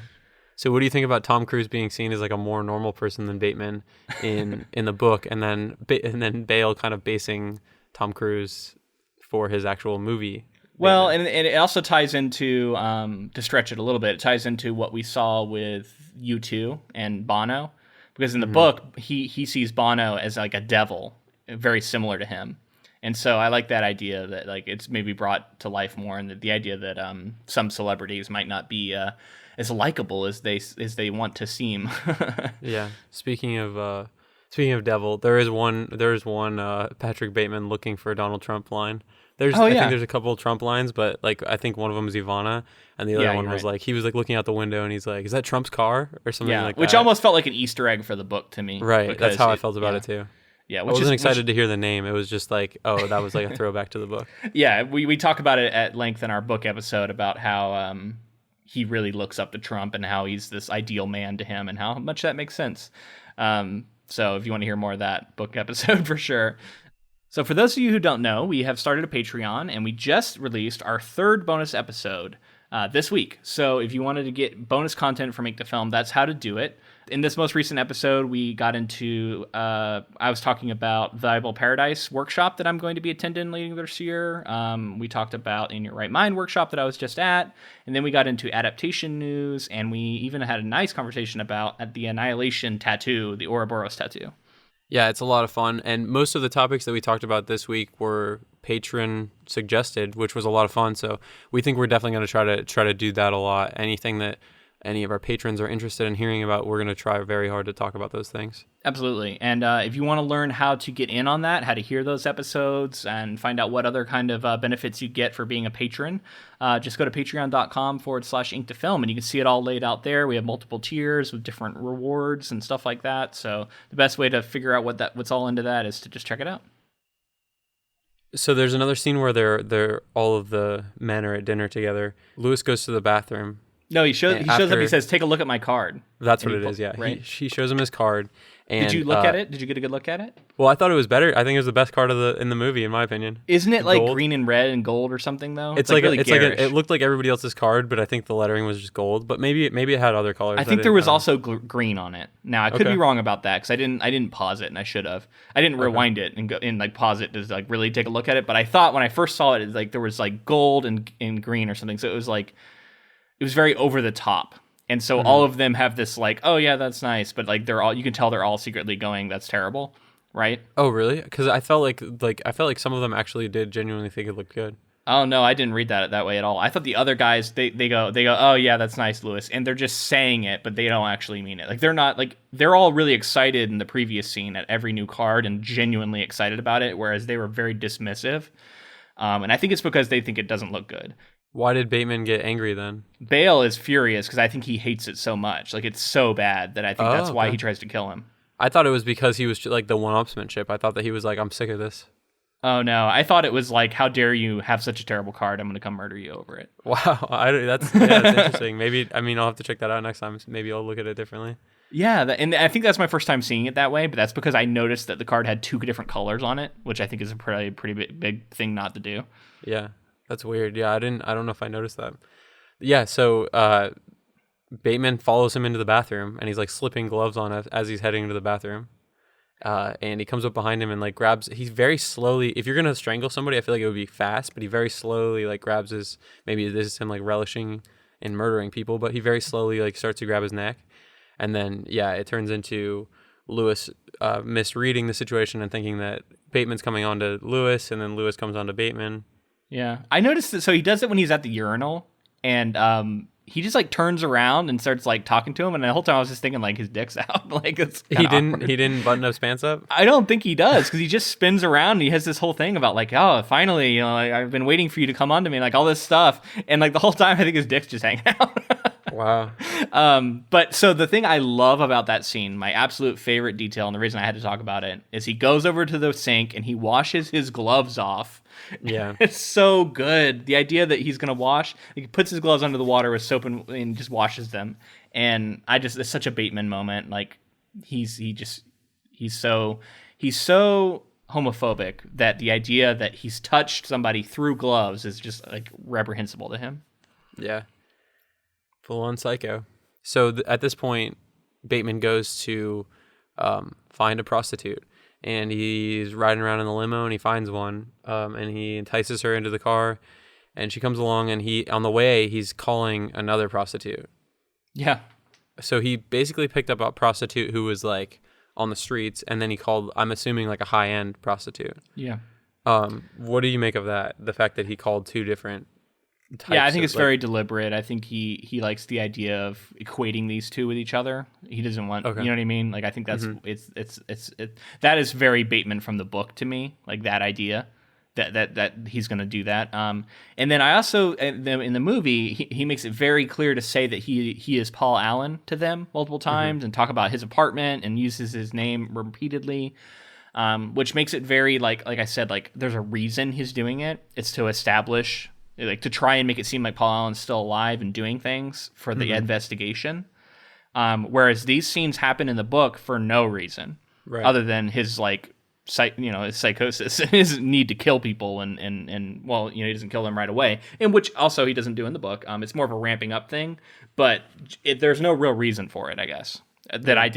So what do you think about Tom Cruise being seen as like a more normal person than Bateman in the book, and then Bale kind of basing Tom Cruise for his actual movie? Well, and it also ties into, to stretch it a little bit, it ties into what we saw with U2 and Bono, because in the book, he sees Bono as like a devil, very similar to him. And so I like that idea that like it's maybe brought to life more, and the idea that some celebrities might not be as likable as they want to seem. Yeah. Speaking of devil, there is one Patrick Bateman looking for a Donald Trump line. I think there's a couple of Trump lines, but like I think one of them is Ivana, and the other one was like he was like looking out the window and he's like, "Is that Trump's car?" or something like that. Which almost felt like an Easter egg for the book to me. Right. That's how I felt about it too. Yeah, I wasn't excited to hear the name. It was just like, oh, that was like a throwback to the book. Yeah, we talk about it at length in our book episode about how he really looks up to Trump and how he's this ideal man to him and how much that makes sense. So if you want to hear more of that book episode, for sure. So for those of you who don't know, we have started a Patreon, and we just released our third bonus episode this week. So if you wanted to get bonus content for Make the Film, that's how to do it. In this most recent episode, we got into, I was talking about the Bible Paradise workshop that I'm going to be attending later this year. We talked about In Your Right Mind workshop that I was just at. And then we got into adaptation news, and we even had a nice conversation about the Annihilation tattoo, the Ouroboros tattoo. Yeah, it's a lot of fun. And most of the topics that we talked about this week were patron suggested, which was a lot of fun. So we think we're definitely going to try to do that a lot. Anything that any of our patrons are interested in hearing about, we're going to try very hard to talk about those things. Absolutely. And if you want to learn how to get in on that, how to hear those episodes and find out what other kind of benefits you get for being a patron, just go to patreon.com/ink to film, and you can see it all laid out there. We have multiple tiers with different rewards and stuff like that. So the best way to figure out what's all into that is to just check it out. So there's another scene where they're all of the men are at dinner together. Lewis goes to the bathroom. No, he shows up. He says, "Take a look at my card." That's what it is. Yeah, right. She shows him his card. And, did you look at it? Did you get a good look at it? Well, I thought it was better. I think it was the best card in the movie, in my opinion. Isn't it like green and red and gold or something though? It's like really it looked like everybody else's card, but I think the lettering was just gold. But maybe it had other colors. I think there was also green on it. Now I could be wrong about that because I didn't pause it, and I should have. I didn't rewind it and go and like pause it to like really take a look at it. But I thought when I first saw it, like there was like gold and green or something. So it was very over the top. And so all of them have this like, oh yeah, that's nice, but like you can tell they're all secretly going, that's terrible, right? Oh really? Because I felt like some of them actually did genuinely think it looked good. Oh no, I didn't read that way at all. I thought the other guys they go, oh yeah, that's nice, Lewis, and they're just saying it, but they don't actually mean it. Like they're not like they're all really excited in the previous scene at every new card and genuinely excited about it, whereas they were very dismissive. And I think it's because they think it doesn't look good. Why did Bateman get angry then? Bale is furious because I think he hates it so much. Like, it's so bad that I think that's why he tries to kill him. I thought it was because he was like the one-upsmanship. I thought that he was like, I'm sick of this. Oh, no. I thought it was like, how dare you have such a terrible card? I'm going to come murder you over it. Wow. That's interesting. Maybe, I mean, I'll have to check that out next time. Maybe I'll look at it differently. Yeah, and I think that's my first time seeing it that way, but that's because I noticed that the card had 2 different colors on it, which I think is a pretty big thing not to do. Yeah, that's weird. Yeah, I don't know if I noticed that. Yeah, so Bateman follows him into the bathroom, and he's like slipping gloves on as he's heading into the bathroom. And he comes up behind him and like grabs. He's very slowly. If you're gonna strangle somebody, I feel like it would be fast, but he very slowly like grabs his. Maybe this is him like relishing in murdering people, but he very slowly like starts to grab his neck, and then it turns into Lewis misreading the situation and thinking that Bateman's coming on to Lewis, and then Lewis comes on to Bateman. Yeah, I noticed that. So he does it when he's at the urinal, and he just like turns around and starts like talking to him, and the whole time I was just thinking like his dick's out. Like it's he didn't button up his pants up. I don't think he does, because he just spins around and he has this whole thing about like, oh, finally, you know, like, I've been waiting for you to come on to me, like all this stuff, and like the whole time I think his dick's just hanging out. Wow. But so the thing I love about that scene, my absolute favorite detail, and the reason I had to talk about it, is he goes over to the sink and he washes his gloves off. Yeah. It's so good. The idea that he's going to wash, he puts his gloves under the water with soap and just washes them. And it's such a Bateman moment. Like he's so homophobic that the idea that he's touched somebody through gloves is just like reprehensible to him. Yeah. Full on psycho. So at this point, Bateman goes to find a prostitute, and he's riding around in the limo, and he finds one, and he entices her into the car, and she comes along, and on the way, he's calling another prostitute. Yeah. So he basically picked up a prostitute who was like on the streets, and then he called, I'm assuming, like a high-end prostitute. Yeah. What do you make of that? The fact that he called 2 different types. Yeah, I think it's very deliberate. I think he likes the idea of equating these 2 with each other. He doesn't want, you know what I mean? Like I think that's that is very Bateman from the book to me. Like that idea that he's going to do that. And then I also in the movie he makes it very clear to say that he is Paul Allen to them multiple times and talk about his apartment and uses his name repeatedly. Which makes it very like I said, like there's a reason he's doing it. It's to establish, like to try and make it seem like Paul Allen's still alive and doing things for the investigation. Whereas these scenes happen in the book for no reason, other than his like his psychosis and his need to kill people and well, you know, he doesn't kill them right away, and which also he doesn't do in the book. It's more of a ramping up thing, but there's no real reason for it, I guess, that I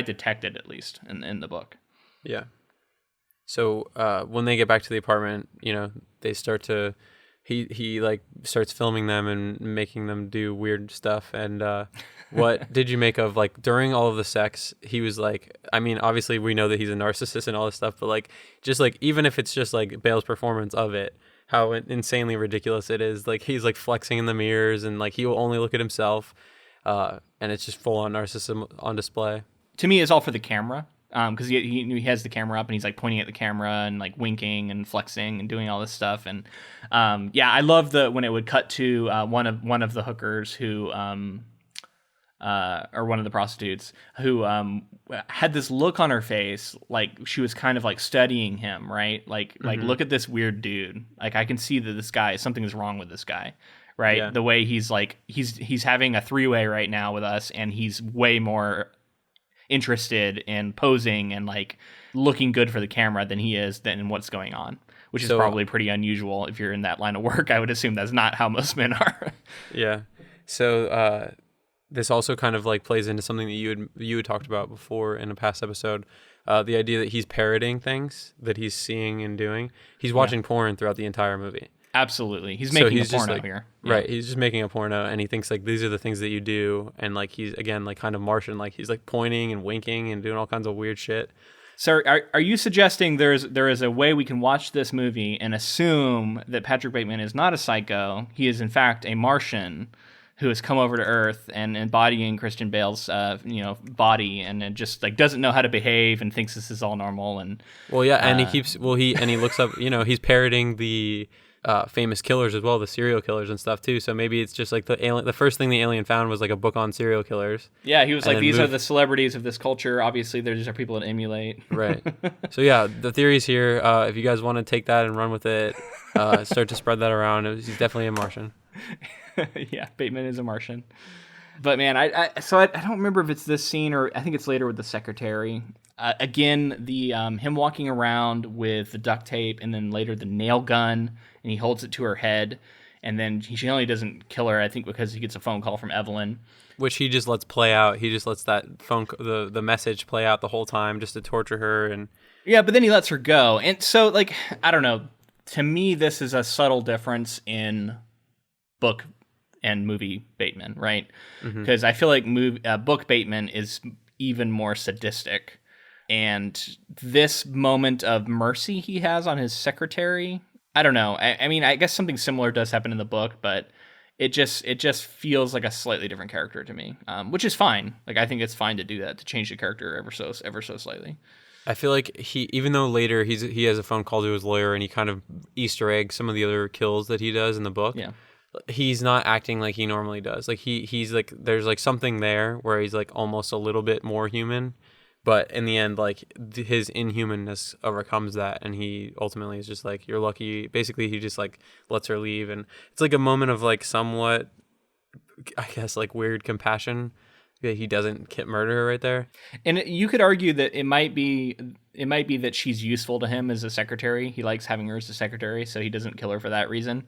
detected at least in the book. Yeah. So when they get back to the apartment, you know, they start to. He like starts filming them and making them do weird stuff. And what did you make of like during all of the sex? He was like, I mean, obviously we know that he's a narcissist and all this stuff, but like just like even if it's just like Bale's performance of it, how insanely ridiculous it is. Like he's like flexing in the mirrors and like he will only look at himself, and it's just full on narcissism on display. To me, it's all for the camera. Because he has the camera up and he's like pointing at the camera and like winking and flexing and doing all this stuff, and I love when it would cut to one of the hookers who or one of the prostitutes who had this look on her face like she was kind of like studying him, right? Like look at this weird dude. Like I can see that this guy, something is wrong with this guy, right? Yeah. The way he's like he's having a 3-way right now with us, and he's way more interested in posing and like looking good for the camera than he is than what's going on, which is probably pretty unusual if you're in that line of work. I would assume that's not how most men are. Yeah. So this also kind of like plays into something that you had talked about before in a past episode. The idea that he's parroting things that he's seeing and doing. He's watching porn throughout the entire movie. Absolutely. He's making a porno here. Yeah. Right. He's just making a porno, and he thinks like these are the things that you do. And like he's, again, like kind of Martian, like he's like pointing and winking and doing all kinds of weird shit. So are you suggesting there is a way we can watch this movie and assume that Patrick Bateman is not a psycho? He is in fact a Martian who has come over to Earth and embodying Christian Bale's body, and it just like doesn't know how to behave and thinks this is all normal. And well, yeah, and he looks up, he's parroting the famous killers as well, the serial killers and stuff too. So maybe it's just like the first thing the alien found was like a book on serial killers. Yeah, he was like, these are the celebrities of this culture. Obviously, these are people to emulate. Right. So yeah, the theory's here. If you guys want to take that and run with it, start to spread that around. He's definitely a Martian. Yeah, Bateman is a Martian. But man, I don't remember if it's this scene or I think it's later with the secretary. Again, the him walking around with the duct tape, and then later the nail gun, and he holds it to her head, and then she only doesn't kill her, I think, because he gets a phone call from Evelyn, which he just lets play out. He just lets that the message play out the whole time just to torture her. And yeah, but then he lets her go, and so like I don't know. To me, this is a subtle difference in book and movie Bateman, right? Because I feel like book Bateman is even more sadistic. And this moment of mercy he has on his secretary, I don't know. I mean, I guess something similar does happen in the book, but it just feels like a slightly different character to me, which is fine. Like, I think it's fine to do that, to change the character ever so slightly. I feel like even though later he has a phone call to his lawyer and he kind of Easter eggs some of the other kills that he does in the book. Yeah. He's not acting like he normally does. Like he's like, there's like something there where he's like almost a little bit more human. But in the end, like his inhumanness overcomes that, and he ultimately is just like, "You're lucky." Basically, he just like lets her leave, and it's like a moment of like somewhat, I guess, like weird compassion that he doesn't murder her right there. And you could argue that it might be that she's useful to him as a secretary. He likes having her as a secretary, so he doesn't kill her for that reason,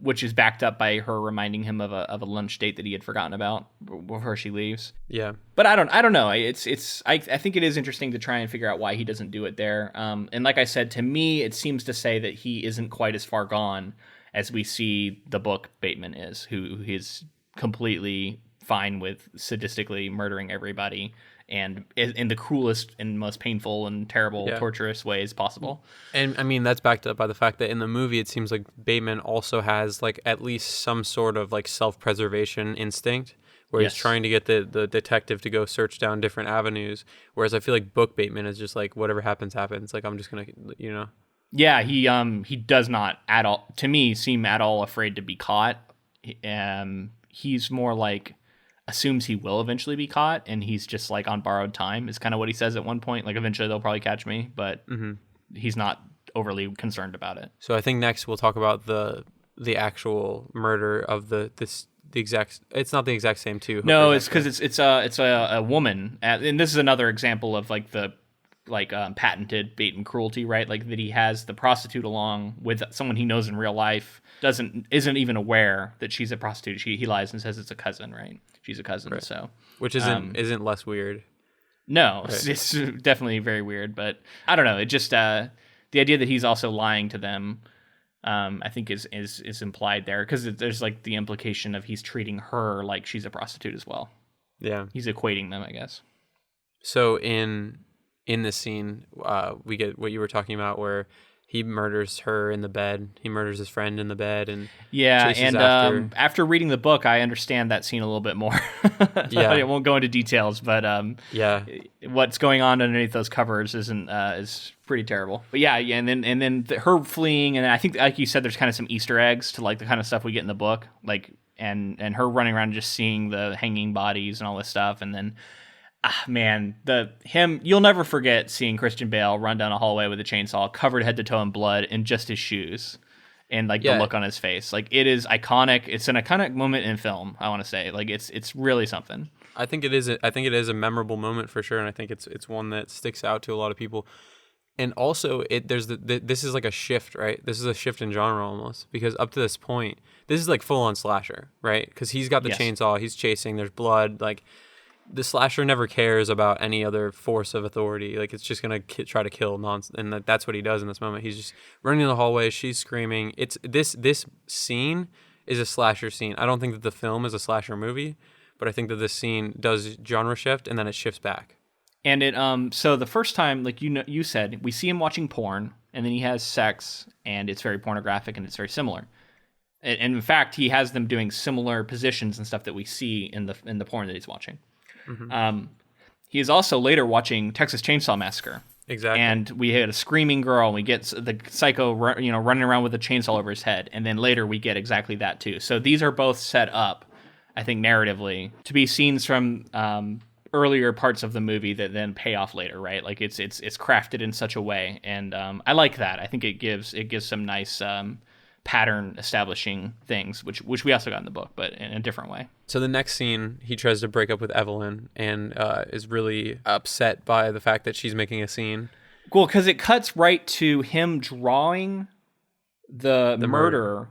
which is backed up by her reminding him of a lunch date that he had forgotten about before she leaves. Yeah. But I don't know. I think it is interesting to try and figure out why he doesn't do it there. And like I said, to me, it seems to say that he isn't quite as far gone as we see the book Bateman is, who is completely fine with sadistically murdering everybody and in the cruelest and most painful and terrible, torturous ways possible. And I mean, that's backed up by the fact that in the movie, it seems like Bateman also has like at least some sort of like self-preservation instinct where he's trying to get the detective to go search down different avenues. Whereas I feel like book Bateman is just like, whatever happens, happens. Like, I'm just going to, you know. Yeah, he does not at all, to me, seem at all afraid to be caught. He's more like assumes he will eventually be caught, and he's just like on borrowed time is kind of what he says at one point. Like, eventually they'll probably catch me, but he's not overly concerned about it. So I think next we'll talk about the actual murder of the exact. It's not the exact same too. No, it's because it's a woman, and this is another example of like the patented Bateman cruelty, right? Like that he has the prostitute along with someone he knows in real life, isn't even aware that she's a prostitute. He lies and says it's a cousin, right? She's a cousin, right. So which isn't less weird. No, right. It's definitely very weird, but I don't know. It just the idea that he's also lying to them, I think is implied there because there's like the implication of he's treating her like she's a prostitute as well. Yeah, he's equating them, I guess. So in this scene, we get what you were talking about, where he murders her in the bed. He murders his friend in the bed, and after reading the book, I understand that scene a little bit more. I won't go into details, but what's going on underneath those covers is pretty terrible. But and then her fleeing, and I think, like you said, there's kind of some Easter eggs to like the kind of stuff we get in the book, like and her running around and just seeing the hanging bodies and all this stuff, and then. Man, you'll never forget seeing Christian Bale run down a hallway with a chainsaw covered head to toe in blood in just his shoes and like the look on his face. Like, it is iconic. It's an iconic moment in film, I want to say. Like, it's really something. I think it is a memorable moment for sure, and I think it's one that sticks out to a lot of people. And also, this is like a shift, right? This is a shift in genre almost, because up to this point, this is like full on slasher, right? Because he's got the chainsaw, he's chasing, there's blood, like. The slasher never cares about any other force of authority. Like, it's just gonna try to kill nonsense, and that's what he does in this moment. He's just running in the hallway. She's screaming. It's this scene is a slasher scene. I don't think that the film is a slasher movie, but I think that this scene does genre shift, and then it shifts back. And it so the first time, like you said, we see him watching porn, and then he has sex, and it's very pornographic, and it's very similar. And in fact, he has them doing similar positions and stuff that we see in the porn that he's watching. Mm-hmm. He is also later watching Texas Chainsaw Massacre, Exactly. And we had a screaming girl, and we get the psycho, running around with a chainsaw over his head. And then later we get exactly that too. So these are both set up, I think, narratively to be scenes from earlier parts of the movie that then pay off later, right? Like it's crafted in such a way, and I like that. I think it gives some nice pattern establishing things, which we also got in the book, but in a different way. So the next scene, he tries to break up with Evelyn and is really upset by the fact that she's making a scene. Cool, because it cuts right to him drawing the murder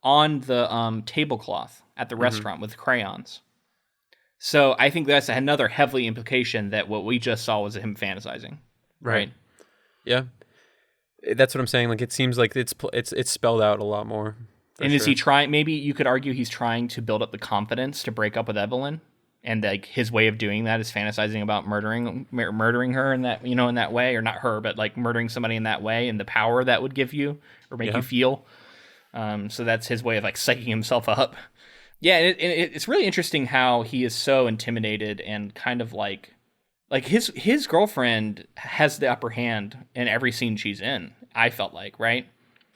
on the tablecloth at the restaurant with crayons. So I think that's another heavily implication that what we just saw was him fantasizing. Right. Yeah. That's what I'm saying. Like, it seems like it's spelled out a lot more. And is he trying? Maybe you could argue he's trying to build up the confidence to break up with Evelyn, and like his way of doing that is fantasizing about murdering her in that in that way, or not her, but like murdering somebody in that way, and the power that would give you or make you feel. So that's his way of like psyching himself up. Yeah, and it's really interesting how he is so intimidated and kind of like his girlfriend has the upper hand in every scene she's in. I felt like, right?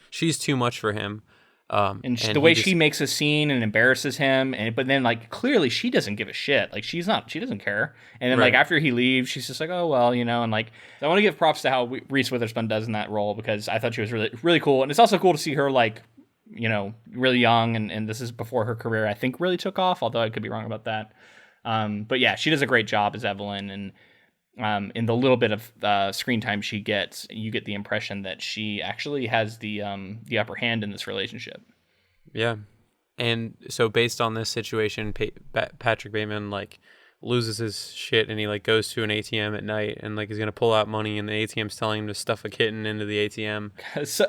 She's too much for him. And the way she makes a scene and embarrasses him, but then like clearly she doesn't give a shit. Like she doesn't care. And then like after he leaves, she's just like, oh well, and like I want to give props to how Reese Witherspoon does in that role, because I thought she was really really cool, and it's also cool to see her like really young, and this is before her career I think really took off, although I could be wrong about that. But yeah, she does a great job as Evelyn, and in the little bit of screen time she gets, you get the impression that she actually has the upper hand in this relationship. Yeah, and so based on this situation, Patrick Bateman like loses his shit, and he like goes to an ATM at night and like he's gonna pull out money, and the ATM's telling him to stuff a kitten into the ATM. So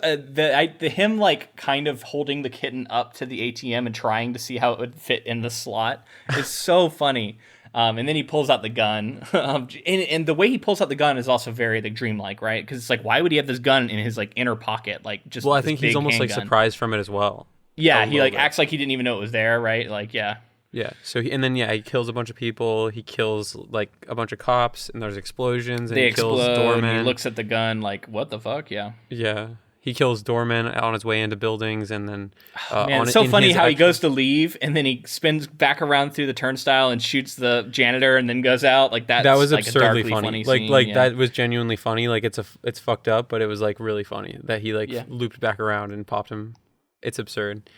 him like kind of holding the kitten up to the ATM and trying to see how it would fit in the slot is so funny. And then he pulls out the gun, and the way he pulls out the gun is also very like dreamlike, right? Because it's like, why would he have this gun in his like inner pocket, like just? Well, I think he's almost like surprised from it as well. Yeah, he like acts like he didn't even know it was there, right? Like, yeah. Yeah. So he kills a bunch of people. He kills like a bunch of cops, and there's explosions. And he kills doormen. He looks at the gun like, what the fuck? Yeah. Yeah. He kills doormen on his way into buildings, and then man, it's so funny how he goes to leave, and then he spins back around through the turnstile and shoots the janitor, and then goes out. Like that was like absurdly funny. Like that was genuinely funny. Like it's fucked up, but it was like really funny that he looped back around and popped him. It's absurd.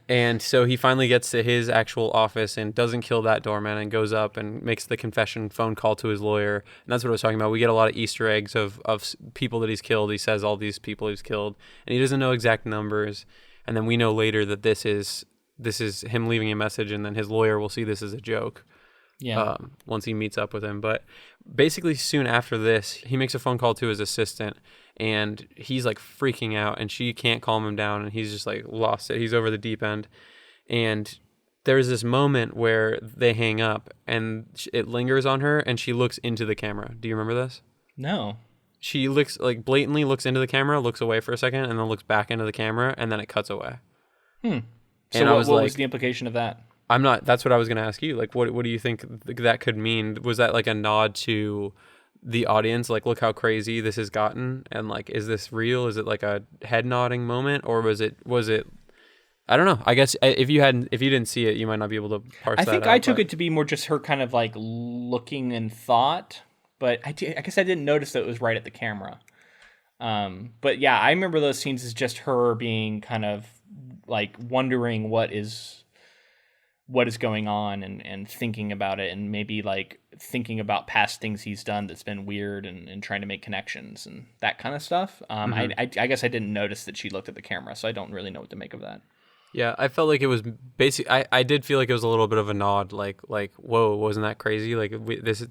And so he finally gets to his actual office and doesn't kill that doorman, and goes up and makes the confession phone call to his lawyer. And that's what I was talking about. We get a lot of Easter eggs of people that he's killed. He says all these people he's killed, and he doesn't know exact numbers. And then we know later that this is him leaving a message, and then his lawyer will see this as a joke. Yeah. Once he meets up with him. But basically soon after this, he makes a phone call to his assistant, and he's like freaking out, and she can't calm him down, and he's just like lost it. He's over the deep end. And there's this moment where they hang up, and it lingers on her, and she looks into the camera. Do you remember this? No. She looks like blatantly looks into the camera, looks away for a second, and then looks back into the camera, and then it cuts away. So what was the implication of that? That's what I was going to ask you. Like, what do you think that could mean? Was that like a nod to the audience? Like, look how crazy this has gotten. And like, is this real? Is it like a head nodding moment, or was it, I don't know. I guess if you didn't see it, you might not be able to parse that out. I think I took it to be more just her kind of like looking in thought, but I guess I didn't notice that it was right at the camera. But yeah, I remember those scenes as just her being kind of like wondering what is going on, and thinking about it, and maybe like thinking about past things he's done that's been weird, and trying to make connections and that kind of stuff. I guess I didn't notice that she looked at the camera, so I don't really know what to make of that. Yeah, I felt like it was I did feel like it was a little bit of a nod, like whoa, wasn't that crazy? Like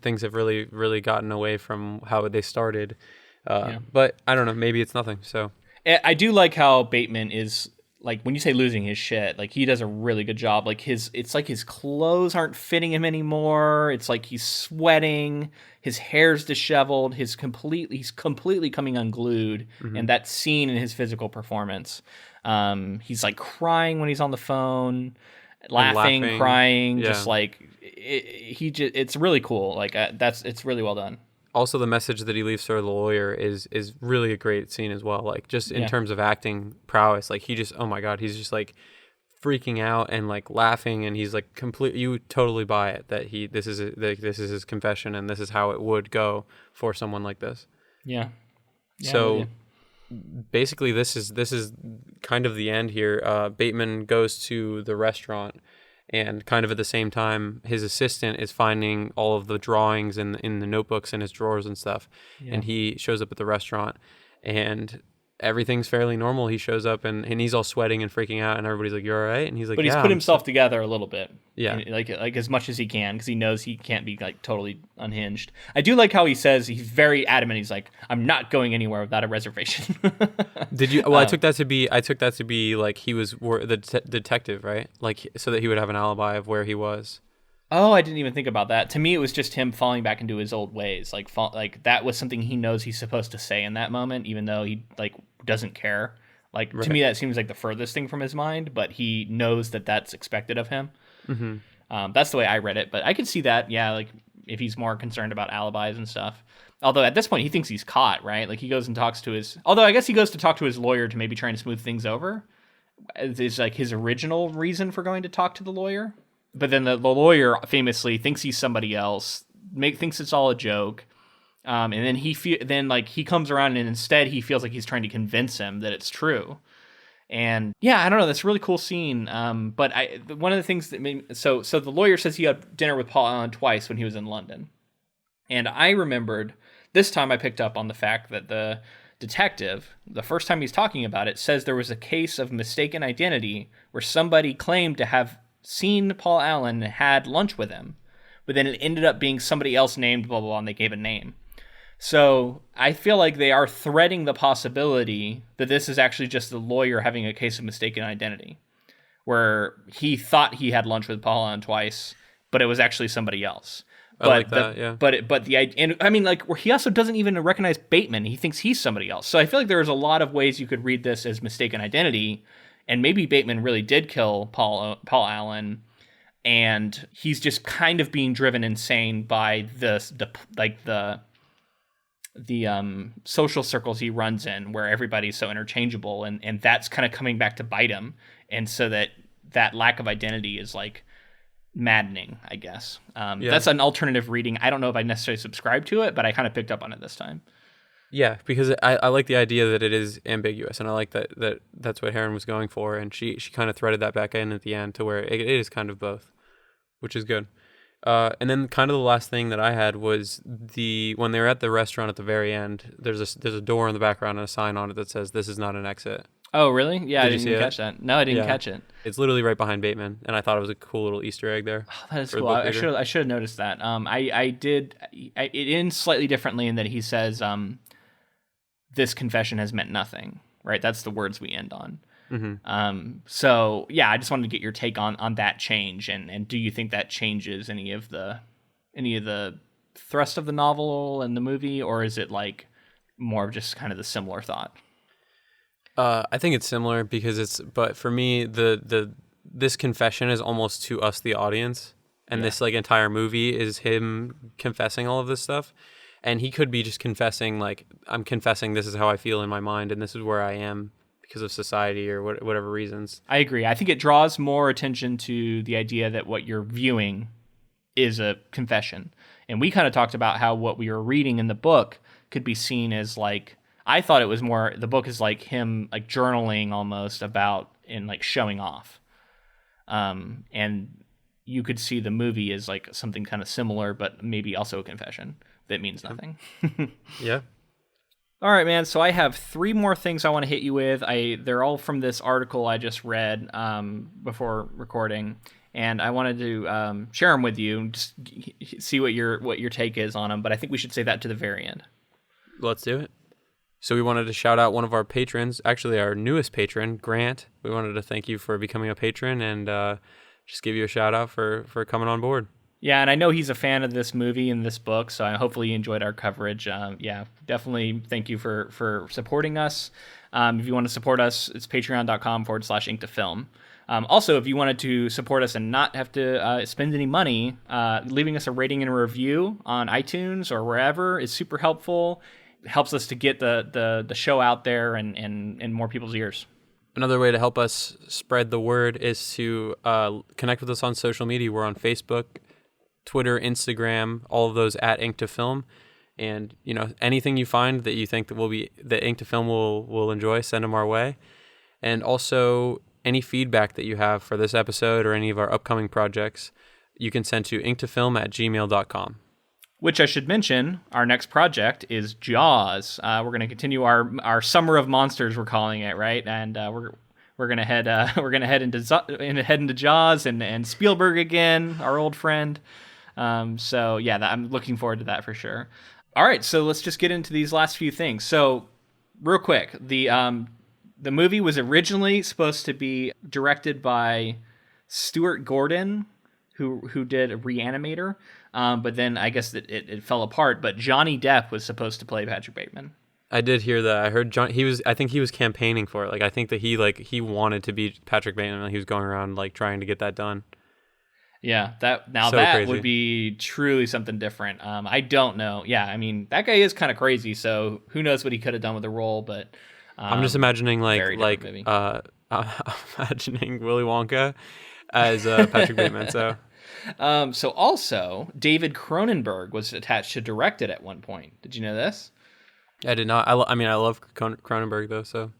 things have really, really gotten away from how they started. But I don't know, maybe it's nothing. So I do like how Bateman is, like, when you say losing his shit, like he does a really good job. Like it's like his clothes aren't fitting him anymore. It's like he's sweating, his hair's disheveled, he's completely coming unglued. And that scene in his physical performance, he's like crying when he's on the phone, laughing, crying, just like it's really cool. Like it's really well done. also the message that he leaves for the lawyer is really a great scene as well. Like just in terms of acting prowess, like he just, oh my God, he's just like freaking out and like laughing, and he's like you totally buy it that this is his confession and this is how it would go for someone like this. Yeah. So basically this is kind of the end here. Bateman goes to the restaurant, and kind of at the same time his assistant is finding all of the drawings in the notebooks in his drawers and stuff. And he shows up at the restaurant and everything's fairly normal. He shows up and he's all sweating and freaking out, and everybody's like, "You're all right?" And he's like, but he's put himself together a little bit. Yeah. And like as much as he can, because he knows he can't be like totally unhinged. I do like how he says he's very adamant. He's like, "I'm not going anywhere without a reservation." Did you? Well, I took that to be like he was the detective, right? Like so that he would have an alibi of where he was. Oh, I didn't even think about that. To me, it was just him falling back into his old ways. Like that was something he knows he's supposed to say in that moment, even though he like doesn't care. Like to me, that seems like the furthest thing from his mind, but he knows that that's expected of him. Mm-hmm. That's the way I read it, but I could see that. Yeah, like if he's more concerned about alibis and stuff. Although at this point he thinks he's caught, right? Like he goes and talks to his. Although I guess he goes to talk to his lawyer to maybe try and smooth things over. It's like his original reason for going to talk to the lawyer. But then the lawyer famously thinks he's somebody else, thinks it's all a joke, and then he comes around and instead he feels like he's trying to convince him that it's true. And yeah, I don't know, that's a really cool scene. But one of the things that made me, so the lawyer says he had dinner with Paul Allen twice when he was in London, and I remembered this time I picked up on the fact that the detective, the first time he's talking about it, says there was a case of mistaken identity where somebody claimed to have seen Paul Allen and had lunch with him, but then it ended up being somebody else named blah, blah, blah, and they gave a name. So I feel like they are threading the possibility that this is actually just the lawyer having a case of mistaken identity, where he thought he had lunch with Paul Allen twice, but it was actually somebody else. I like that, yeah. But the idea, and I mean, like, where he also doesn't even recognize Bateman. He thinks he's somebody else. So I feel like there's a lot of ways you could read this as mistaken identity. And maybe Bateman really did kill Paul Allen, and he's just kind of being driven insane by the social circles he runs in, where everybody's so interchangeable, and that's kind of coming back to bite him. And so that lack of identity is like maddening, I guess. That's an alternative reading. I don't know if I necessarily subscribe to it, but I kind of picked up on it this time. Yeah, because I like the idea that it is ambiguous, and I like that's what Harron was going for, and she kind of threaded that back in at the end to where it is kind of both, which is good. And then kind of the last thing that I had was when they were at the restaurant at the very end, there's a door in the background and a sign on it that says, "This is not an exit." Oh, really? Yeah, I didn't even catch that. No, I didn't catch it. It's literally right behind Bateman, and I thought it was a cool little Easter egg there. Oh, that is cool. I should have noticed that. I did. It ends slightly differently in that he says, "This confession has meant nothing." Right? That's the words we end on. Mm-hmm. So yeah, I just wanted to get your take on that change, and do you think that changes any of the thrust of the novel and the movie, or is it like more of just kind of the similar thought? I think it's similar because but for me, this confession is almost to us, the audience, and this like entire movie is him confessing all of this stuff. And he could be just confessing, like, I'm confessing this is how I feel in my mind, and this is where I am because of society or whatever reasons. I agree. I think it draws more attention to the idea that what you're viewing is a confession. And we kind of talked about how what we were reading in the book could be seen as, like, I thought it was more, the book is like him, like, journaling almost about and, like, showing off. And you could see the movie as, like, something kind of similar, but maybe also a confession that means nothing. Yeah. All right, man. So I have 3 more things I want to hit you with. They're all from this article I just read before recording, and I wanted to share them with you, just see what your take is on them. But I think we should say that to the very end. Let's do it. So we wanted to shout out one of our patrons, actually our newest patron, Grant. We wanted to thank you for becoming a patron and just give you a shout out for coming on board. Yeah, and I know he's a fan of this movie and this book, so hopefully he enjoyed our coverage. Yeah, definitely thank you for supporting us. If you want to support us, it's patreon.com/ink2film. Also, if you wanted to support us and not have to spend any money, leaving us a rating and a review on iTunes or wherever is super helpful. It helps us to get the show out there and in more people's ears. Another way to help us spread the word is to connect with us on social media. We're on Facebook, Twitter, Instagram, all of those at Ink to Film. And anything you find that you think that Ink to Film will enjoy, send them our way. And also any feedback that you have for this episode or any of our upcoming projects, you can send to inktofilm@gmail.com. Which I should mention, our next project is Jaws. We're going to continue our Summer of Monsters, we're calling it, right? And we're gonna head into Jaws and Spielberg again, our old friend. So yeah, I'm looking forward to that for sure. All right, so let's just get into these last few things. So real quick, the movie was originally supposed to be directed by Stuart Gordon, who did Reanimator. But then I guess it fell apart. But Johnny Depp was supposed to play Patrick Bateman. I did hear that. I heard John. I think he was campaigning for it. Like I think that he wanted to be Patrick Bateman. He was going around like trying to get that done. Yeah, that crazy. Would be truly something different. I don't know. Yeah, I mean that guy is kind of crazy. So who knows what he could have done with the role? But I'm just imagining imagining Willy Wonka as Patrick Bateman. So. So also, David Cronenberg was attached to direct it at one point. Did you know this? I did not. I love Cronenberg though. So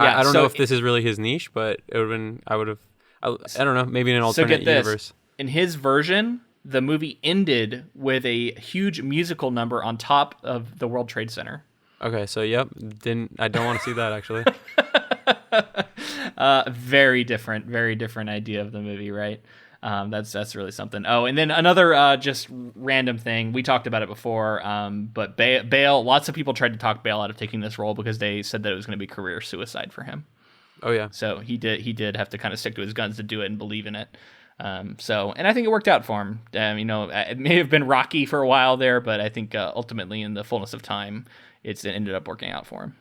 yeah, I don't know if this is really his niche, but it would have been. I don't know. Maybe in an alternate universe. In his version, the movie ended with a huge musical number on top of the World Trade Center. Okay, so yep. I don't want to see that actually. Very different idea of the movie, right? That's really something. Oh, and then another just random thing. We talked about it before, but Bale. Lots of people tried to talk Bale out of taking this role because they said that it was going to be career suicide for him. Oh yeah. So he did have to kind of stick to his guns to do it and believe in it. And I think it worked out for him. It may have been rocky for a while there, but I think ultimately, in the fullness of time, it ended up working out for him.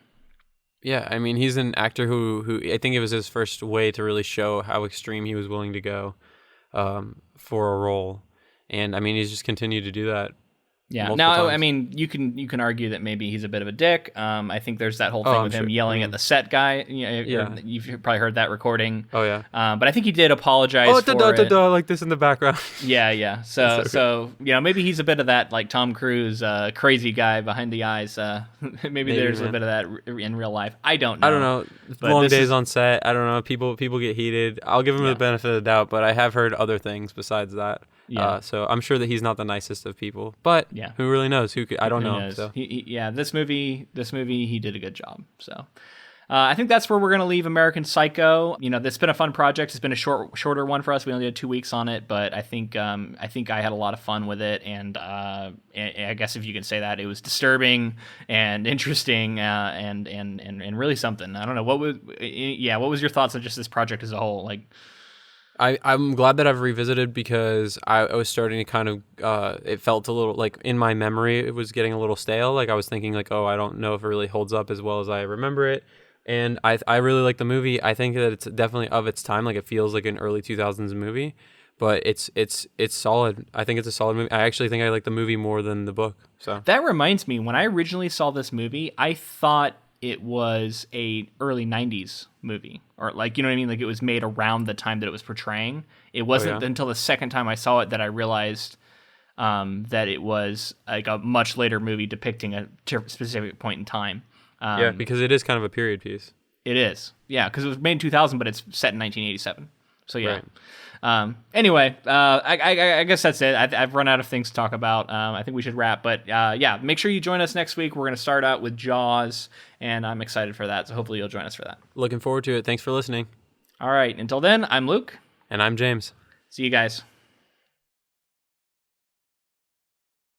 Yeah, I mean, he's an actor who I think it was his first way to really show how extreme he was willing to go. For a role, and I mean he's just continued to do that. Yeah. Now, times. I mean, you can argue that maybe he's a bit of a dick. I think there's that whole thing with him yelling at the set guy. You've probably heard that recording. Oh yeah. But I think he did apologize for it. Like this in the background. Yeah. So maybe he's a bit of that like Tom Cruise, crazy guy behind the eyes. Maybe there's a bit of that in real life. I don't know. Long days on set. I don't know. People get heated. I'll give him the benefit of the doubt, but I have heard other things besides that. Yeah. So I'm sure that he's not the nicest of people, but who really knows? I don't know. So. This movie, he did a good job. So I think that's where we're going to leave American Psycho. It's been a fun project. It's been a shorter one for us. We only had 2 weeks on it, but I think I had a lot of fun with it. And I guess if you can say that, it was disturbing and interesting and really something. I don't know. What was your thoughts on just this project as a whole? Like, I'm glad that I've revisited because I was starting to kind of, it felt a little, like in my memory, it was getting a little stale. Like I was thinking like, I don't know if it really holds up as well as I remember it. And I really like the movie. I think that it's definitely of its time. Like it feels like an early 2000s movie, but it's solid. I think it's a solid movie. I actually think I like the movie more than the book. So that reminds me, when I originally saw this movie, I thought it was a early 90s movie, or like, you know what I mean? Like it was made around the time that it was portraying. It wasn't until the second time I saw it that I realized that it was like a much later movie depicting a specific point in time. Because it is kind of a period piece. It is. Yeah, because it was made in 2000, but it's set in 1987. So yeah. Right. Anyway, I guess that's it. I've run out of things to talk about. I think we should wrap, but make sure you join us next week. We're going to start out with Jaws, and I'm excited for that. So hopefully you'll join us for that. Looking forward to it. Thanks for listening. All right. Until then, I'm Luke. And I'm James. See you guys.